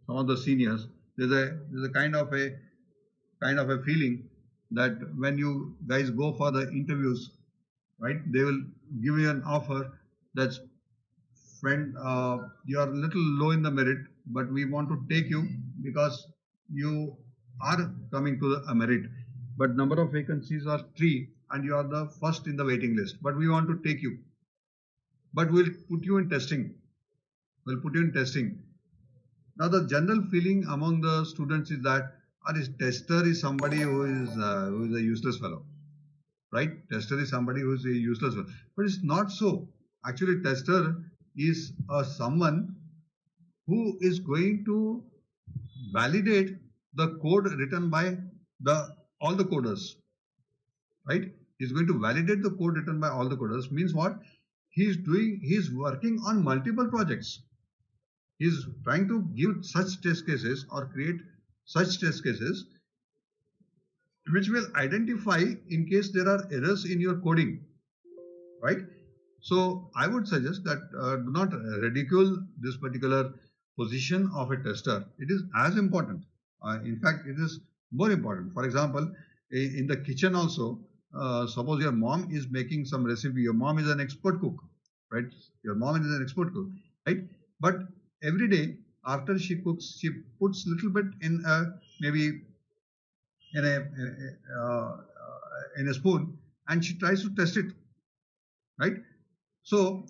some of the seniors, there's a kind of a feeling that when you guys go for the interviews, right, they will give you an offer that's, friend, you are a little low in the merit, but we want to take you because you are coming to a merit, but number of vacancies are 3 and you are the first in the waiting list, but we want to take you, but we'll put you in testing. Now the general feeling among the students is that this tester is somebody who is a useless fellow, right? Tester is somebody who is a useless fellow, but it's not so. Actually, tester is someone who is going to validate the code written by all the coders, right? He's going to validate the code written by all the coders. Means what? He's working on multiple projects. He's trying to give such test cases or create such test cases which will identify in case there are errors in your coding, right? So I would suggest that do not ridicule this particular position of a tester. It is as important. In fact, it is more important. For example, in the kitchen also, suppose your mom is making some recipe. Your mom is an expert cook, right? Your mom is an expert cook, right? But every day after she cooks, she puts little bit in maybe in a spoon, and she tries to test it, right? So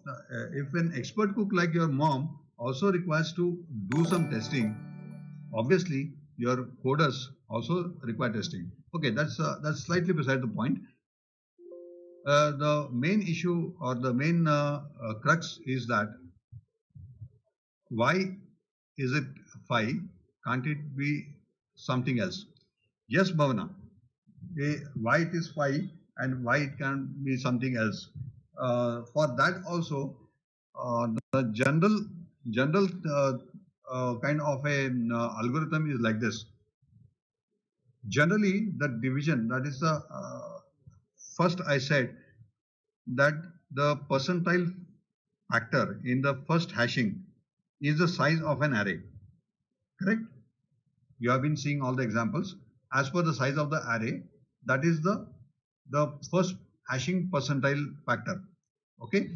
if an expert cook like your mom also requires to do some testing, obviously your coders also require testing. Okay, that's slightly beside the point. The main issue or the main crux is that why is it 5? Can't it be something else? Yes, Bhavana. Why it is 5 and why it can be something else? For that also, the general kind of an algorithm is like this. Generally, the division, that is the first I said that the percentile factor in the first hashing is the size of an array. Correct? You have been seeing all the examples. As per the size of the array, that is the first hashing percentile factor. Okay.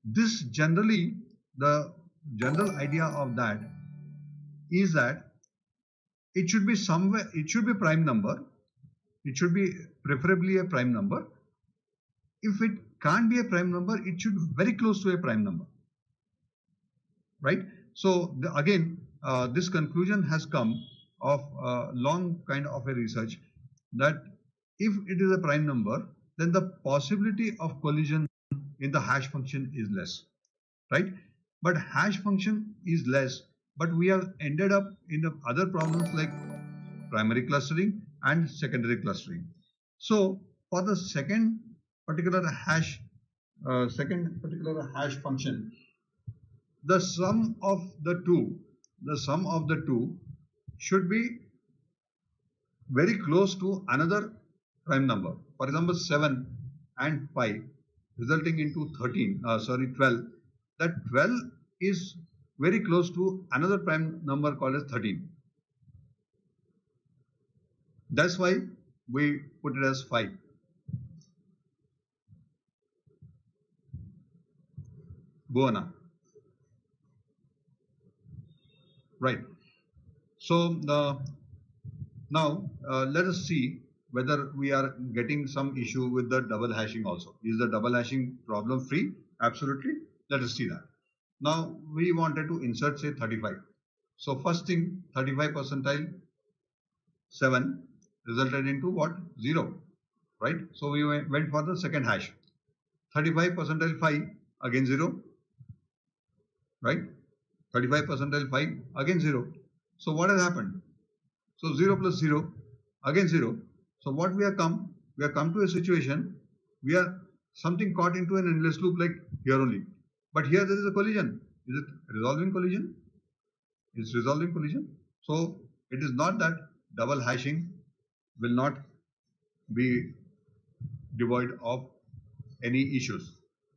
This generally, the general idea of that is that it should be somewhere, it should be prime number. It should be preferably a prime number. If it can't be a prime number, it should be very close to a prime number, right? So again, this conclusion has come of long kind of a research that if it is a prime number, then the possibility of collision in the hash function is less, right? But hash function is less, but we have ended up in the other problems like primary clustering and secondary clustering. So for the second particular hash function, the sum of the two should be very close to another prime number. For example, 7 and 5 resulting into 12. That 12 is very close to another prime number called as 13. That's why we put it as 5. Bhuwana. Right. So now let us see whether we are getting some issue with the double hashing also. Is the double hashing problem free? Absolutely. Let us see that. Now we wanted to insert say 35. So first thing 35 percentile 7 resulted into what? 0. Right. So we went for the second hash. 35 percentile 5 again 0. Right. 35 percentile 5 again 0. So what has happened? So 0 plus 0 again 0. So what we have come to a situation, we are something caught into an endless loop like here only. But here there is a collision. Is it resolving collision? It's resolving collision. So it is not that double hashing will not be devoid of any issues.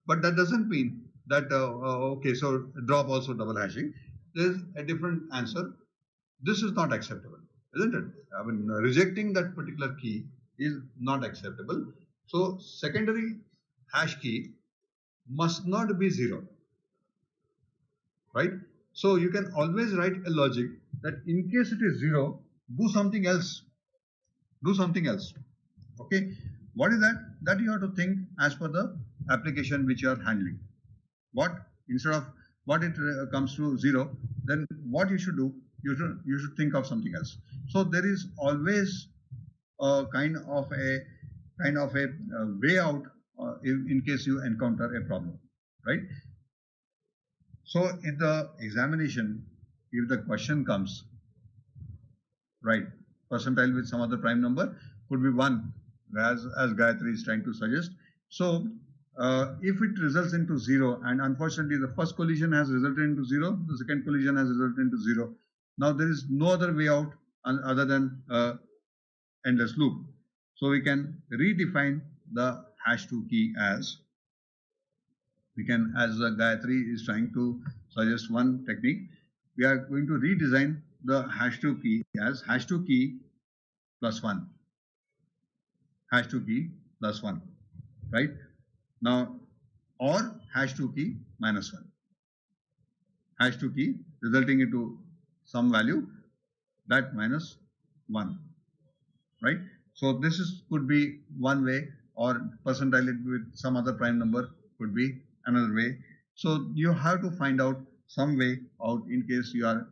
But that doesn't mean that, okay, so drop also double hashing. There is a different answer. This is not acceptable, isn't it? I mean, rejecting that particular key is not acceptable. So secondary hash key must not be 0, right? So you can always write a logic that in case it is 0, do something else. Do something else. Okay. What is that? That you have to think as per the application which you are handling. What? Instead of what it comes to 0, then what you should do? You should think of something else. So there is always a kind of a way out in case you encounter a problem, right? So in the examination, if the question comes, right, percentile with some other prime number could be 1, as Gayatri is trying to suggest. So if it results into 0, and unfortunately the first collision has resulted into 0, the second collision has resulted into 0. Now there is no other way out other than endless loop. So we can redefine the #2 key as, as Gayatri is trying to suggest one technique, we are going to redesign the #2 key as #2 key plus 1, #2 key plus 1, right? Now, or #2 key minus 1, #2 key resulting into some value that minus 1, right? So this could be one way, or percentile it with some other prime number could be another way. So you have to find out some way out in case you are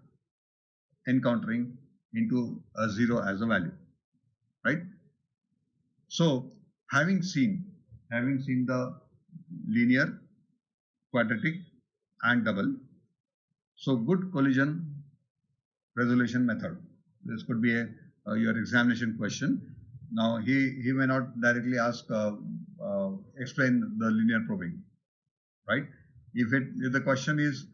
encountering into a 0 as a value, right? So having seen the linear, quadratic and double, so good collision resolution method. This could be your examination question. Now he may not directly ask explain the linear probing, right? If the question is,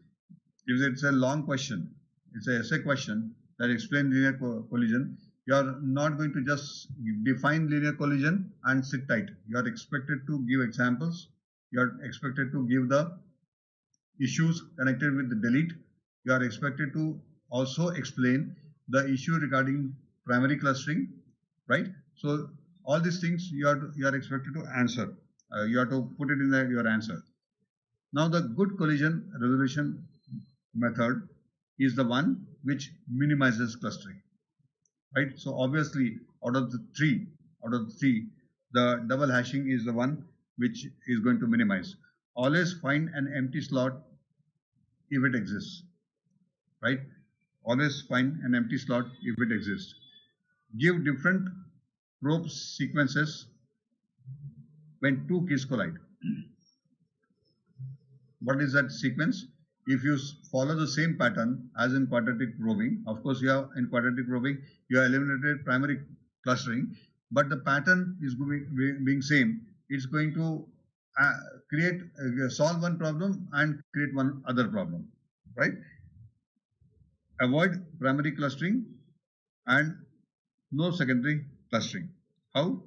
if it's a long question, it's an essay question that explains linear collision, you are not going to just define linear collision and sit tight. You are expected to give examples. You are expected to give the issues connected with the delete. You are expected to also explain the issue regarding primary clustering, right? So all these things you are expected to answer. You have to put it in your answer. Now the good collision resolution method is the one which minimizes clustering, right? So obviously out of the three, the double hashing is the one which is going to minimize. Always find an empty slot if it exists, right? Always find an empty slot if it exists. Give different probe sequences when two keys collide. What is that sequence? If you follow the same pattern as in quadratic probing, of course in quadratic probing you have eliminated primary clustering, but the pattern is being same. It's going to solve one problem and create one other problem, right? Avoid primary clustering and no secondary clustering. How?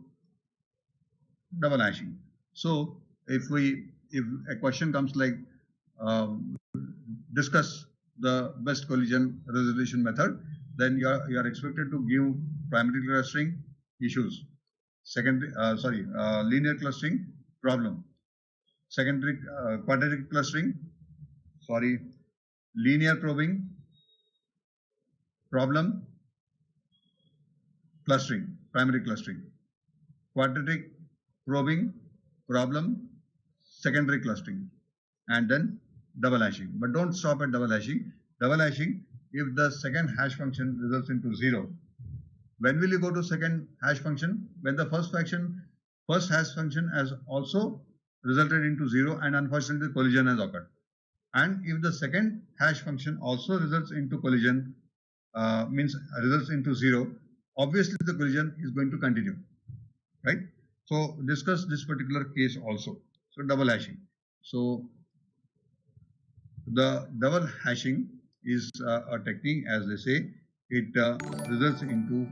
Double hashing. So if a question comes like discuss the best collision resolution method, then you are expected to give primary clustering issues, linear clustering problem, secondary quadratic clustering, linear probing problem, clustering, primary clustering, quadratic probing problem, secondary clustering, and then double hashing. But don't stop at double hashing. Double hashing, if the second hash function results into 0, when will you go to second hash function? When the first hash function has also resulted into 0 and unfortunately collision has occurred. And if the second hash function also results into collision, results into 0, obviously the collision is going to continue, right? So discuss this particular case also. So double hashing. So the double hashing is a technique, as they say. It results into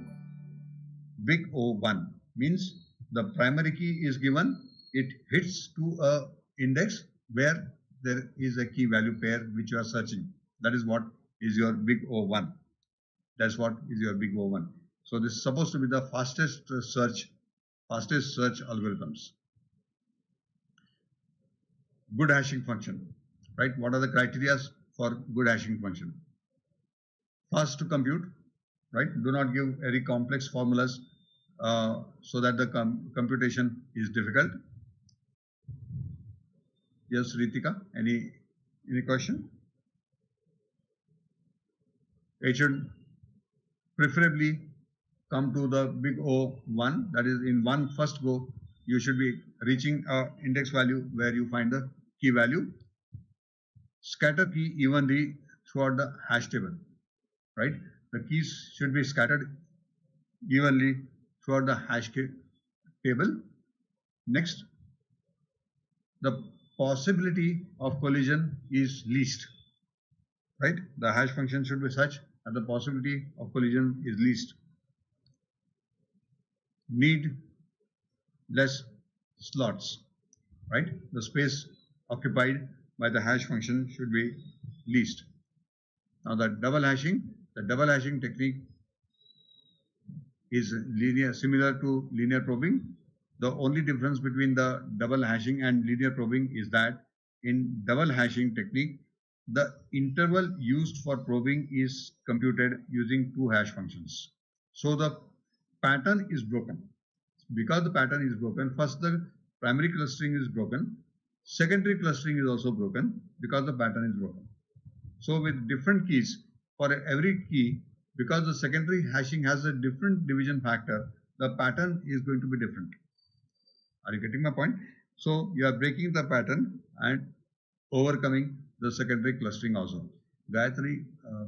big O1, means the primary key is given, it hits to a index where there is a key value pair which you are searching. That is what is your big O1. That's what is your big O1. So this is supposed to be the fastest search algorithms. Good hashing function, right? What are the criteria for good hashing function? Fast to compute, right? Do not give very complex formulas so that the computation is difficult. Yes, Ritika, any question? It should preferably come to the big O1, that is in one first go. You should be reaching a index value where you find the key value. Scatter key evenly throughout the hash table, right? The keys should be scattered evenly throughout the hash table. Next, the possibility of collision is least, right? The hash function should be such that the possibility of collision is least. Need less slots, right? The space occupied by the hash function should be least. Now the double hashing technique is linear, similar to linear probing. The only difference between the double hashing and linear probing is that in double hashing technique, the interval used for probing is computed using two hash functions. So the pattern is broken. Because the pattern is broken, first the primary clustering is broken, secondary clustering is also broken because the pattern is broken. So with different keys, for every key, because the secondary hashing has a different division factor, the pattern is going to be different. Are you getting my point? So you are breaking the pattern and overcoming the secondary clustering also. Gayatri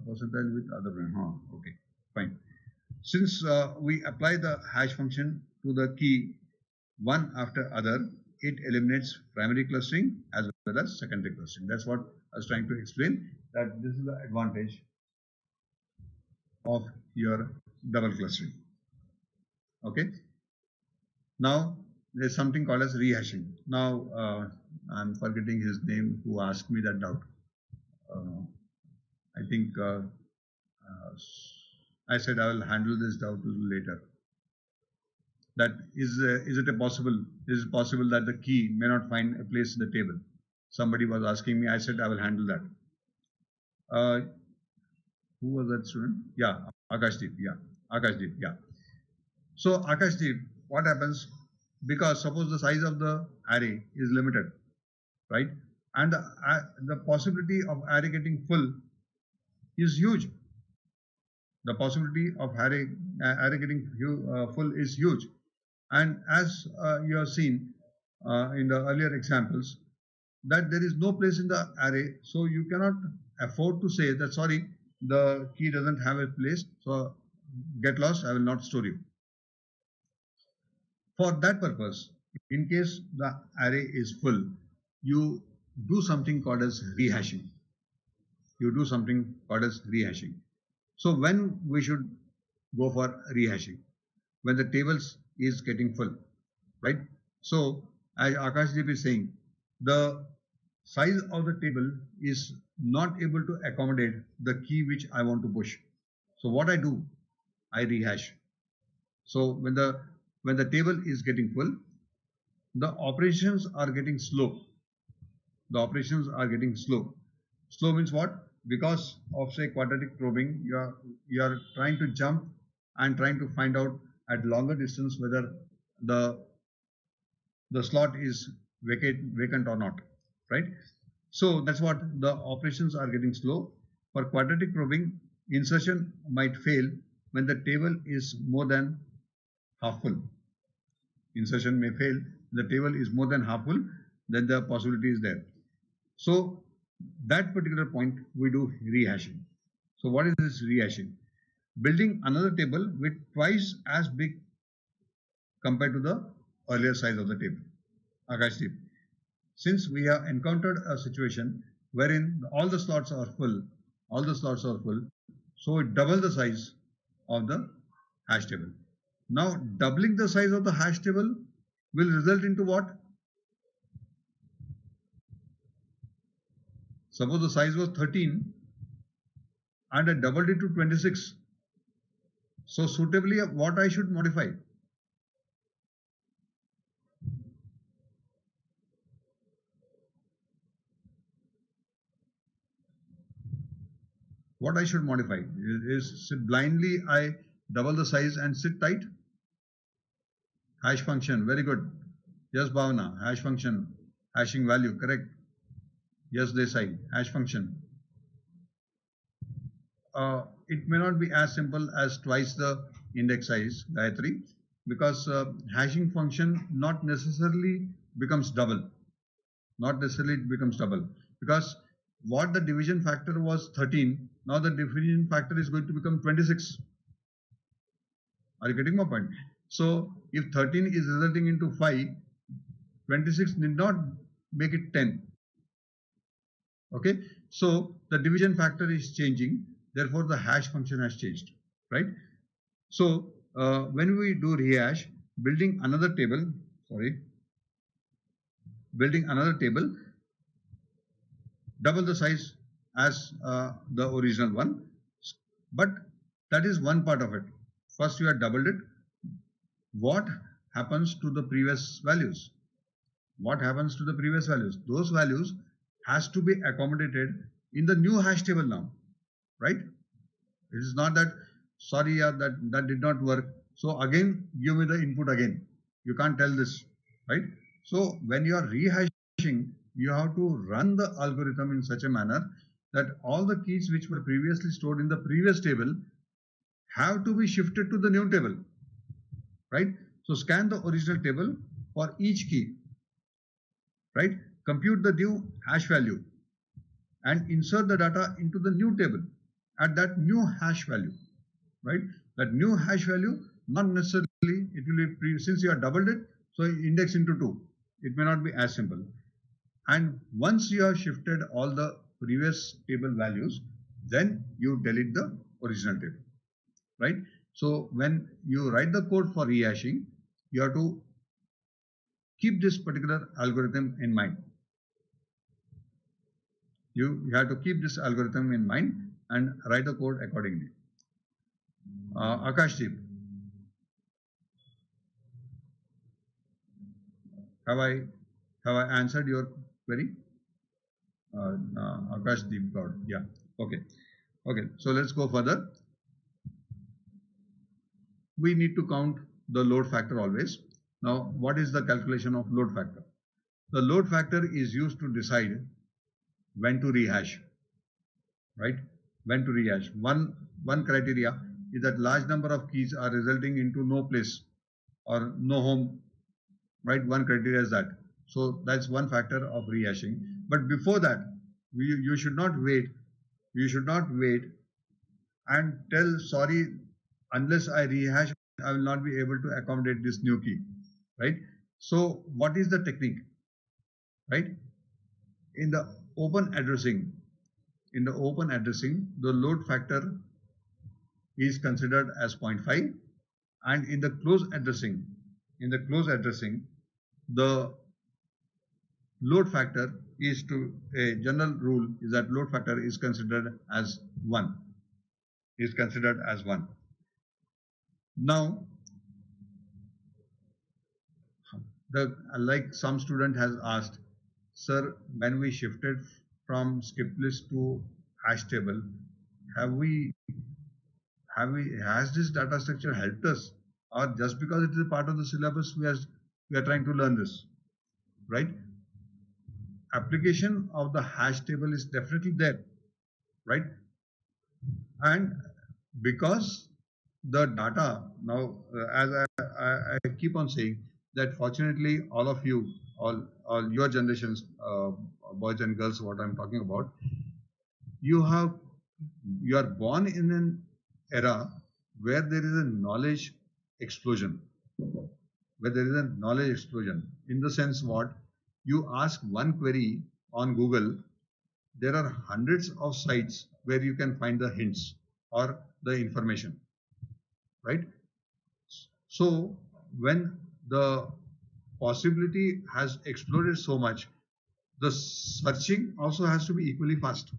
percentile with other brand. Okay, fine. Since we apply the hash function to the key one after other, it eliminates primary clustering as well as secondary clustering. That's what I was trying to explain, that this is the advantage of your double clustering. Okay. Now there's something called as rehashing. Now I'm forgetting his name who asked me that doubt. I think I said I will handle this doubt a little later. That is it possible that the key may not find a place in the table? Somebody was asking me. I said I will handle that. Who was that student? Yeah, Akashdeep. Yeah, Akashdeep. Yeah. So Akashdeep, what happens? Because suppose the size of the array is limited, right? And the possibility of array getting full is huge. The possibility of array getting full is huge. And as you have seen in the earlier examples, that there is no place in the array, so you cannot afford to say that, sorry, the key doesn't have a place, so get lost, I will not store you. For that purpose, in case the array is full, you do something called as rehashing. So when we should go for rehashing? When the tables is getting full, right? So as Akashdeep is saying, the size of the table is not able to accommodate the key which I want to push. So what I do, I rehash. So when the table is getting full, the operations are getting slow. Slow means what? Because of, say, quadratic probing, you are trying to jump and trying to find out at longer distance whether the slot is vacant or not, right? So that's what the operations are getting slow. For quadratic probing, insertion might fail when the table is more than half full. Insertion may fail, the table is more than half full, then the possibility is there. So that particular point we do rehashing. So what is this rehashing? Building another table with twice as big compared to the earlier size of the table. Akashdeep, since we have encountered a situation wherein all the slots are full, so we double the size of the hash table. Now doubling the size of the hash table will result into what? Suppose the size was 13 and I doubled it to 26. So suitably, what I should modify? What I should modify is blindly I double the size and sit tight. Hash function, very good. Yes, Bhavana, hash function, hashing value, correct. Yes, Desai, hash function. It may not be as simple as twice the index size, Gayatri, because hashing function not necessarily becomes double. Because what the division factor was 13, now the division factor is going to become 26. Are you getting my point? So if 13 is resulting into 5, 26 need not make it 10. Okay, so the division factor is changing, therefore the hash function has changed, right? So when we do rehash, building another table, double the size as the original one, but that is one part of it. First you have doubled it. What happens to the previous values? What happens to the previous values? Those values has to be accommodated in the new hash table now, right? It is not that, sorry, yeah, that did not work. So again, give me the input again. You can't tell this, right? So when you are rehashing, you have to run the algorithm in such a manner that all the keys which were previously stored in the previous table have to be shifted to the new table, right? So scan the original table for each key, right? Compute the new hash value and insert the data into the new table at that new hash value, right? That new hash value, not necessarily it will be since you have doubled it, so index into 2. It may not be as simple. And once you have shifted all the previous table values, then you delete the original table, right? So when you write the code for rehashing, you have to keep this particular algorithm in mind. You have to keep this algorithm in mind and write the code accordingly. Akashdeep, have I answered your query? Akashdeep God, yeah, okay. So let's go further. We need to count the load factor always. Now, what is the calculation of load factor? The load factor is used to decide when to rehash, right? When to rehash. One criteria is that large number of keys are resulting into no place or no home, right? One criteria is that. So that's one factor of rehashing. But before that, you should not wait. You should not wait and tell, sorry, unless I rehash, I will not be able to accommodate this new key, right? So what is the technique, right? In the open addressing, the load factor is considered as 0.5, and in the close addressing, the load factor is a general rule is that load factor is considered as 1. Now, like some student has asked, sir, when we shifted from skip list to hash table, has this data structure helped us, or just because it is a part of the syllabus we are trying to learn this, right? Application of the hash table is definitely there, right? And because the data now, as I keep on saying, that fortunately all of you, all your generations, boys and girls, what I'm talking about, you are born in an era where there is a knowledge explosion. In the sense, what you ask one query on Google, there are hundreds of sites where you can find the hints or the information, right? So when the possibility has exploded so much, the searching also has to be equally fast.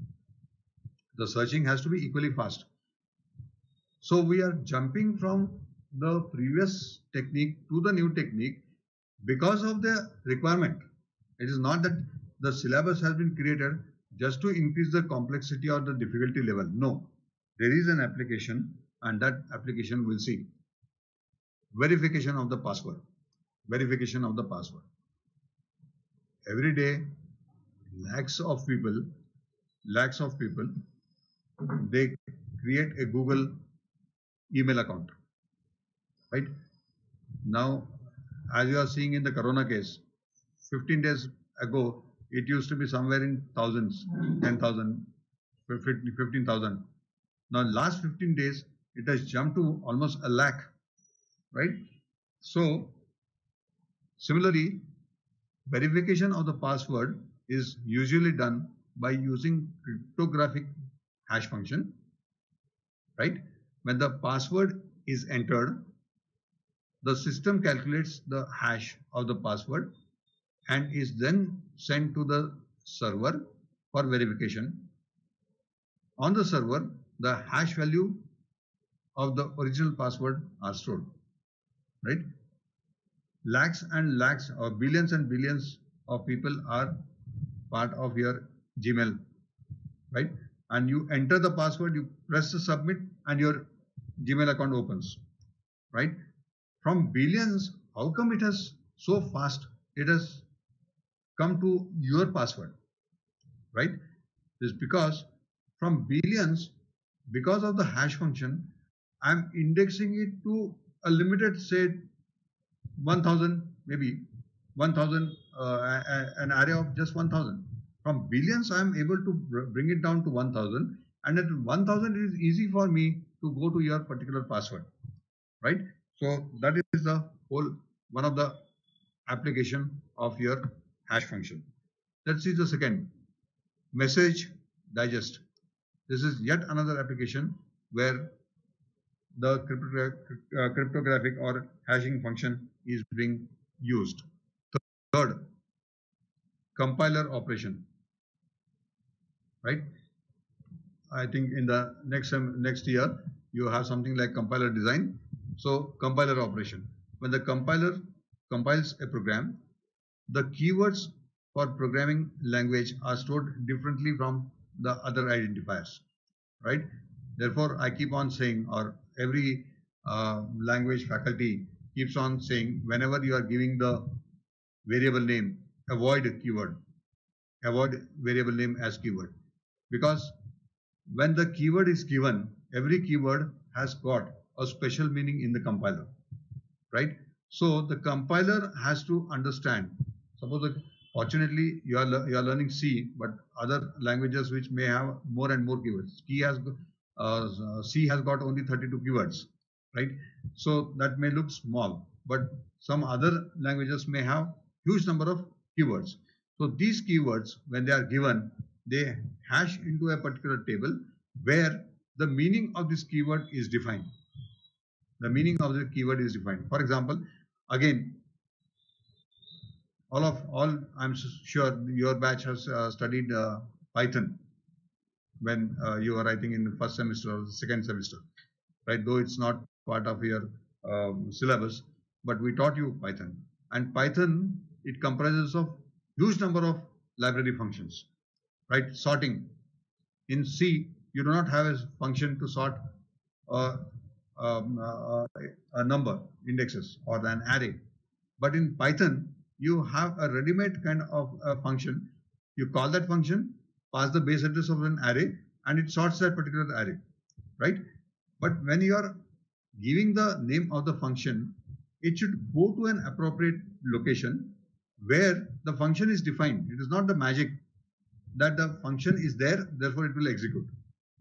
So we are jumping from the previous technique to the new technique because of the requirement. It is not that the syllabus has been created just to increase the complexity or the difficulty level. No, there is an application, and that application will see verification of the password. Every day, lakhs of people, they create a Google email account, right? Now, as you are seeing in the Corona case, 15 days ago, it used to be somewhere in thousands, 10,000, 15,000. Now, last 15 days, it has jumped to almost a lakh, right? So similarly, verification of the password is usually done by using cryptographic hash function, right? When the password is entered, the system calculates the hash of the password and is then sent to the server for verification. On the server, the hash value of the original password are stored, right? Lakhs and lakhs or billions and billions of people are part of your Gmail, right? And you enter the password, you press the submit, and your Gmail account opens, right? From billions, how come it has so fast? It has come to your password, right? This because from billions, because of the hash function, I'm indexing it to a limited, say 1000, maybe 1000, an array of just 1000. From billions, I am able to bring it down to 1000, and at 1000 it is easy for me to go to your particular password, right? So that is the whole one of the application of your hash function. Let's see the second, message digest. This is yet another application where the cryptographic or hashing function is being used. Third, compiler operation, right? I think in the next year you have something like compiler design. So compiler operation. When the compiler compiles a program, the keywords for programming language are stored differently from the other identifiers, right? Therefore, I keep on saying, or every language faculty keeps on saying, whenever you are giving the variable name, avoid keyword, avoid variable name as keyword, because when the keyword is given, every keyword has got a special meaning in the compiler, right? So the compiler has to understand. Suppose that fortunately you are learning C, but other languages which may have more and more keywords. C has got only 32 keywords, right? So that may look small, but some other languages may have huge number of keywords. So these keywords, when they are given, they hash into a particular table where the meaning of this keyword is defined. The meaning of the keyword is defined. For example, again, all I'm sure your batch has studied Python when you are writing in the first semester or the second semester, right? Though it's not part of your syllabus, but we taught you Python. And Python, it comprises of huge number of library functions, right? Sorting. In C, you do not have a function to sort uh, a number, indexes, or an array. But in Python, you have a ready-made kind of a function. You call that function, pass the base address of an array, and it sorts that particular array, right? But when you are giving the name of the function, it should go to an appropriate location where the function is defined. It is not the magic that the function is there, therefore it will execute.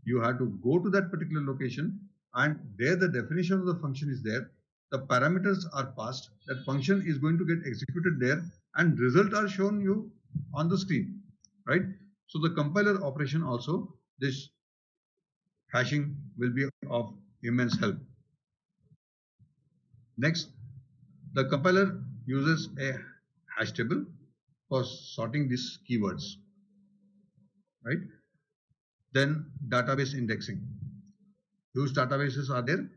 You have to go to that particular location, and there the definition of the function is there. The parameters are passed. That function is going to get executed there, and result are shown you on the screen, right? So the compiler operation also, this hashing will be of immense help. Next, the compiler uses a hash table for sorting these keywords, right? Then database indexing. Huge databases are there.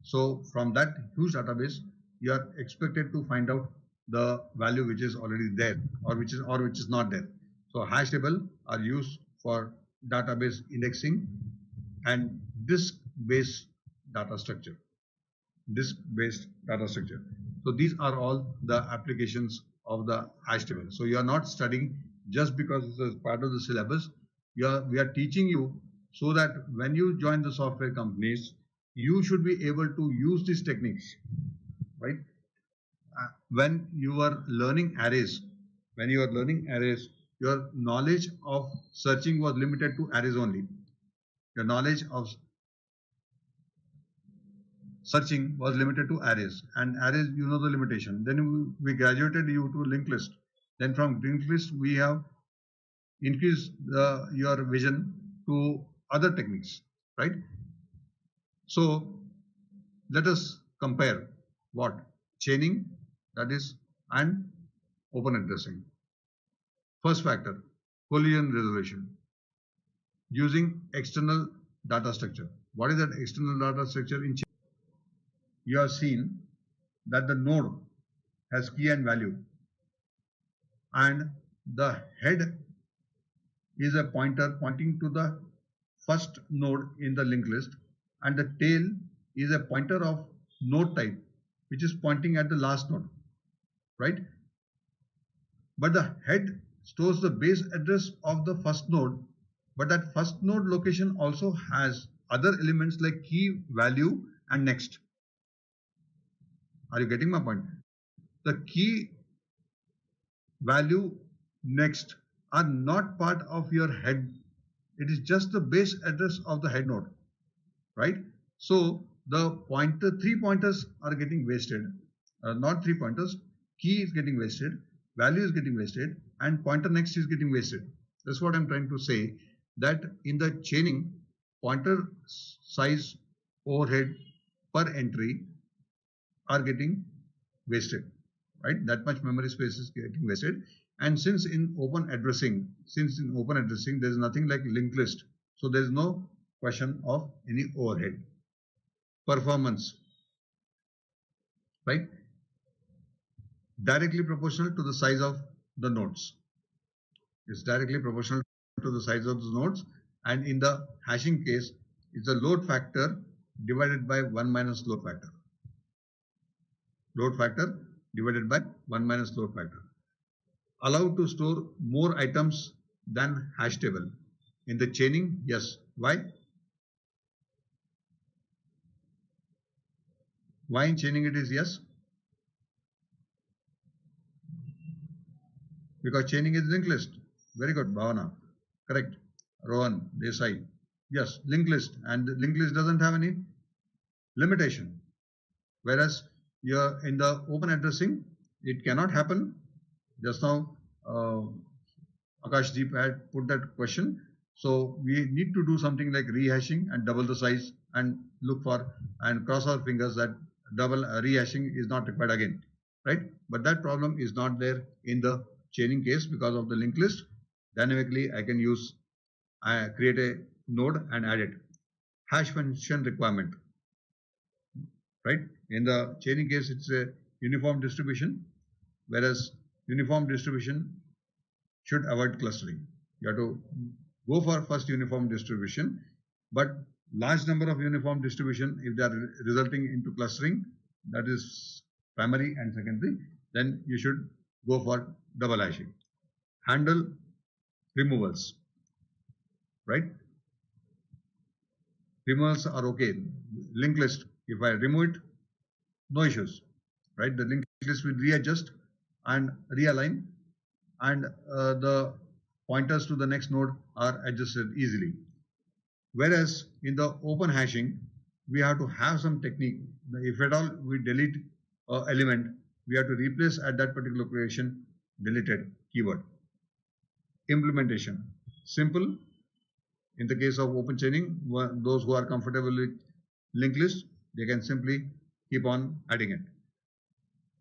So from that huge database, you are expected to find out the value which is already there or which is not there. So hash table are used for database indexing and disk-based data structure. Disk-based data structure. So these are all the applications of the hash table. So you are not studying just because it is part of the syllabus. We are teaching you so that when you join the software companies, you should be able to use these techniques, right? When you are learning arrays, your knowledge of searching was limited to arrays only. Your knowledge of searching was limited to arrays, and arrays, you know the limitation. Then we graduated you to linked list. Then from linked list we have increased your vision to other techniques, right? So let us compare what chaining, that is, and open addressing. First factor, collision resolution using external data structure. What is that external data structure? In you have seen that the node has key and value, and the head is a pointer pointing to the first node in the linked list, and the tail is a pointer of node type which is pointing at the last node, right? But the head stores the base address of the first node, but that first node location also has other elements like key, value, and next. Are you getting my point? The key, value, next are not part of your head. It is just the base address of the head node, right? So the pointer, 3 pointers are getting wasted. Not 3 pointers, key is getting wasted, value is getting wasted, and pointer next is getting wasted. That's what I'm trying to say, that in the chaining, pointer size, overhead per entry are getting wasted, right? That much memory space is getting wasted. And since in open addressing, there is nothing like linked list, so there is no question of any overhead. Performance, right? Directly proportional to the size of the nodes. It's directly proportional to the size of the nodes, and in the hashing case, it's the load factor divided by 1 minus load factor. Load factor divided by 1 minus load factor. Allowed to store more items than hash table. In the chaining, yes. Why? Why in chaining it is yes? Because chaining is linked list. Very good, Bhavana. Correct. Rohan, Desai. Yes, linked list. And the linked list doesn't have any limitation. Whereas you're in the open addressing, it cannot happen. Just now, Akash Deep had put that question. So we need to do something like rehashing and double the size and look for and cross our fingers that double rehashing is not required again, right? But that problem is not there in the chaining case because of the linked list. Dynamically, I can use create a node and add it. Hash function requirement, right? In the chaining case, it's a uniform distribution, whereas uniform distribution should avoid clustering. You have to go for first uniform distribution, but large number of uniform distribution, if they are resulting into clustering, that is primary and secondary, then you should go for double hashing. Handle removals, right? Removals are okay. Linked list, if I remove it, no issues, right? The linked list will readjust and realign, and the pointers to the next node are adjusted easily. Whereas in the open hashing, we have to have some technique. If at all we delete an element, we have to replace at that particular location deleted keyword. Implementation, simple. In the case of open chaining, those who are comfortable with linked list, they can simply keep on adding it.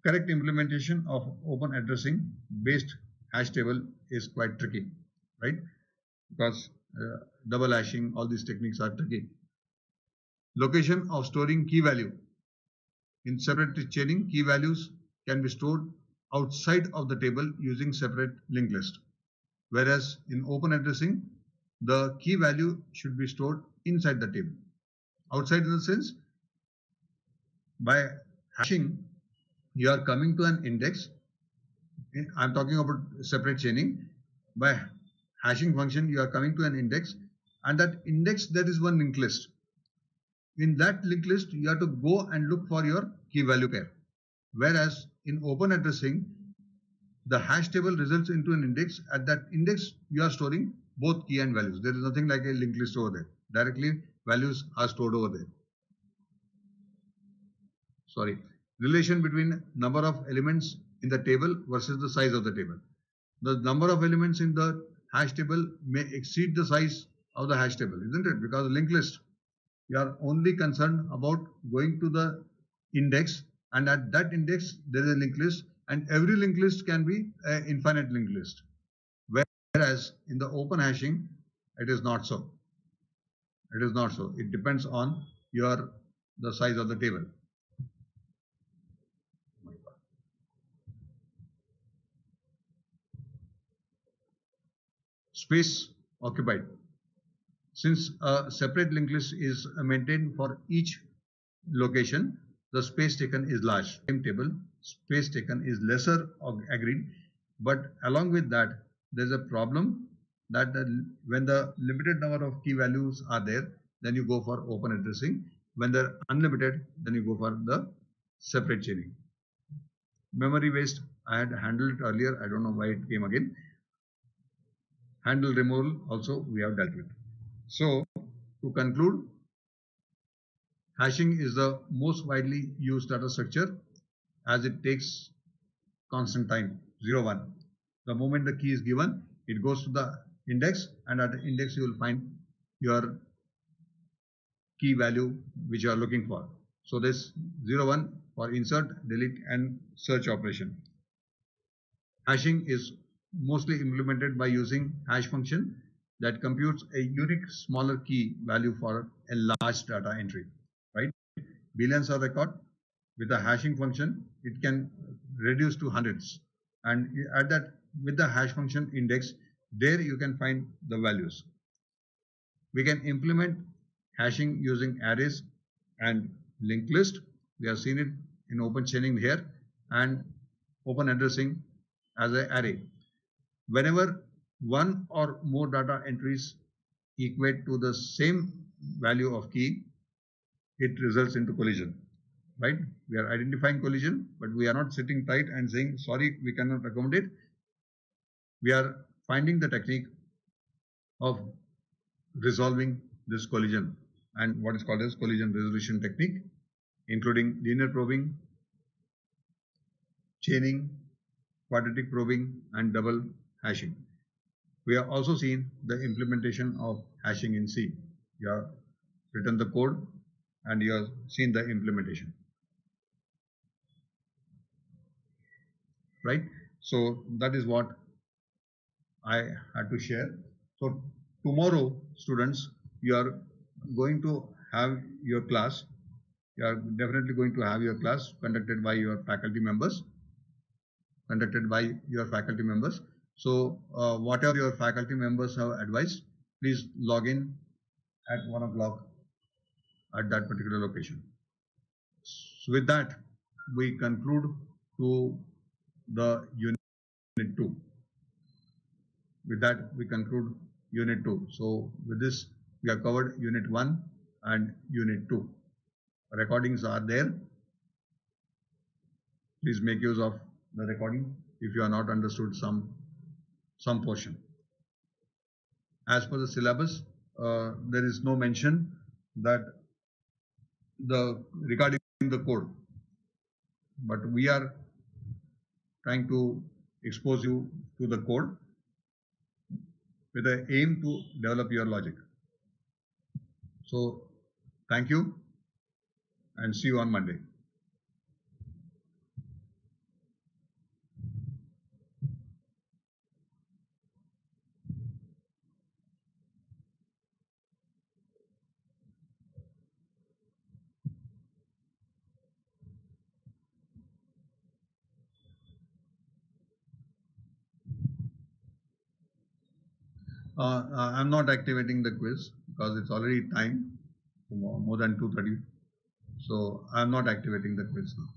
Correct implementation of open addressing based hash table is quite tricky, right? Because double hashing, all these techniques are tricky. Location of storing key value. In separate chaining, key values can be stored outside of the table using separate linked list. Whereas in open addressing, the key value should be stored inside the table. Outside in the sense, by hashing, you are coming to an index. I'm talking about separate chaining. By hashing function, you are coming to an index, and that index, there is one linked list. In that linked list, you have to go and look for your key value pair. Whereas in open addressing, the hash table results into an index. At that index, you are storing both key and values. There is nothing like a linked list over there. Directly, values are stored over there. relation between number of elements in the table versus the size of the table. The number of elements in the hash table may exceed the size of the hash table, isn't it? Because linked list, you are only concerned about going to the index, and at that index there is a linked list, and every linked list can be an infinite linked list. Whereas in the open hashing, it is not so. It is not so. It depends on the size of the table. Space occupied. Since a separate linked list is maintained for each location, the space taken is large. Same table, space taken is lesser, agreed. But along with that, there's a problem that when the limited number of key values are there, then you go for open addressing. When they're unlimited, then you go for the separate chaining. Memory waste, I had handled it earlier. I don't know why it came again. Handle removal also we have dealt with. So to conclude, hashing is the most widely used data structure as it takes constant time, 0, 1. The moment the key is given, it goes to the index, and at the index you will find your key value which you are looking for. So this 0, 1 for insert, delete and search operation. Hashing is mostly implemented by using hash function that computes a unique smaller key value for a large data entry, right? Billions are record. With the hashing function, it can reduce to hundreds. And at that, with the hash function index, there you can find the values. We can implement hashing using arrays and linked list. We have seen it in open chaining here, and open addressing as an array. Whenever one or more data entries equate to the same value of key, it results into collision, right? We are identifying collision, but we are not sitting tight and saying, sorry, we cannot accommodate. We are finding the technique of resolving this collision and what is called as collision resolution technique, including linear probing, chaining, quadratic probing, and double hashing. We have also seen the implementation of hashing in C. You have written the code and you have seen the implementation, right? So that is what I had to share. So tomorrow, students, you are going to have your class. You are definitely going to have your class conducted by your faculty members. So whatever your faculty members have advised, please log in at 1 o'clock at that particular location. So with that, we conclude to the unit 2. With that, we conclude unit 2. So with this, we have covered unit 1 and unit 2. Recordings are there. Please make use of the recording if you are not understood some portion. As per the syllabus, there is no mention that regarding the code, but we are trying to expose you to the code with the aim to develop your logic. So thank you and see you on Monday. I'm not activating the quiz because it's already time, more than 2:30. So I'm not activating the quiz now.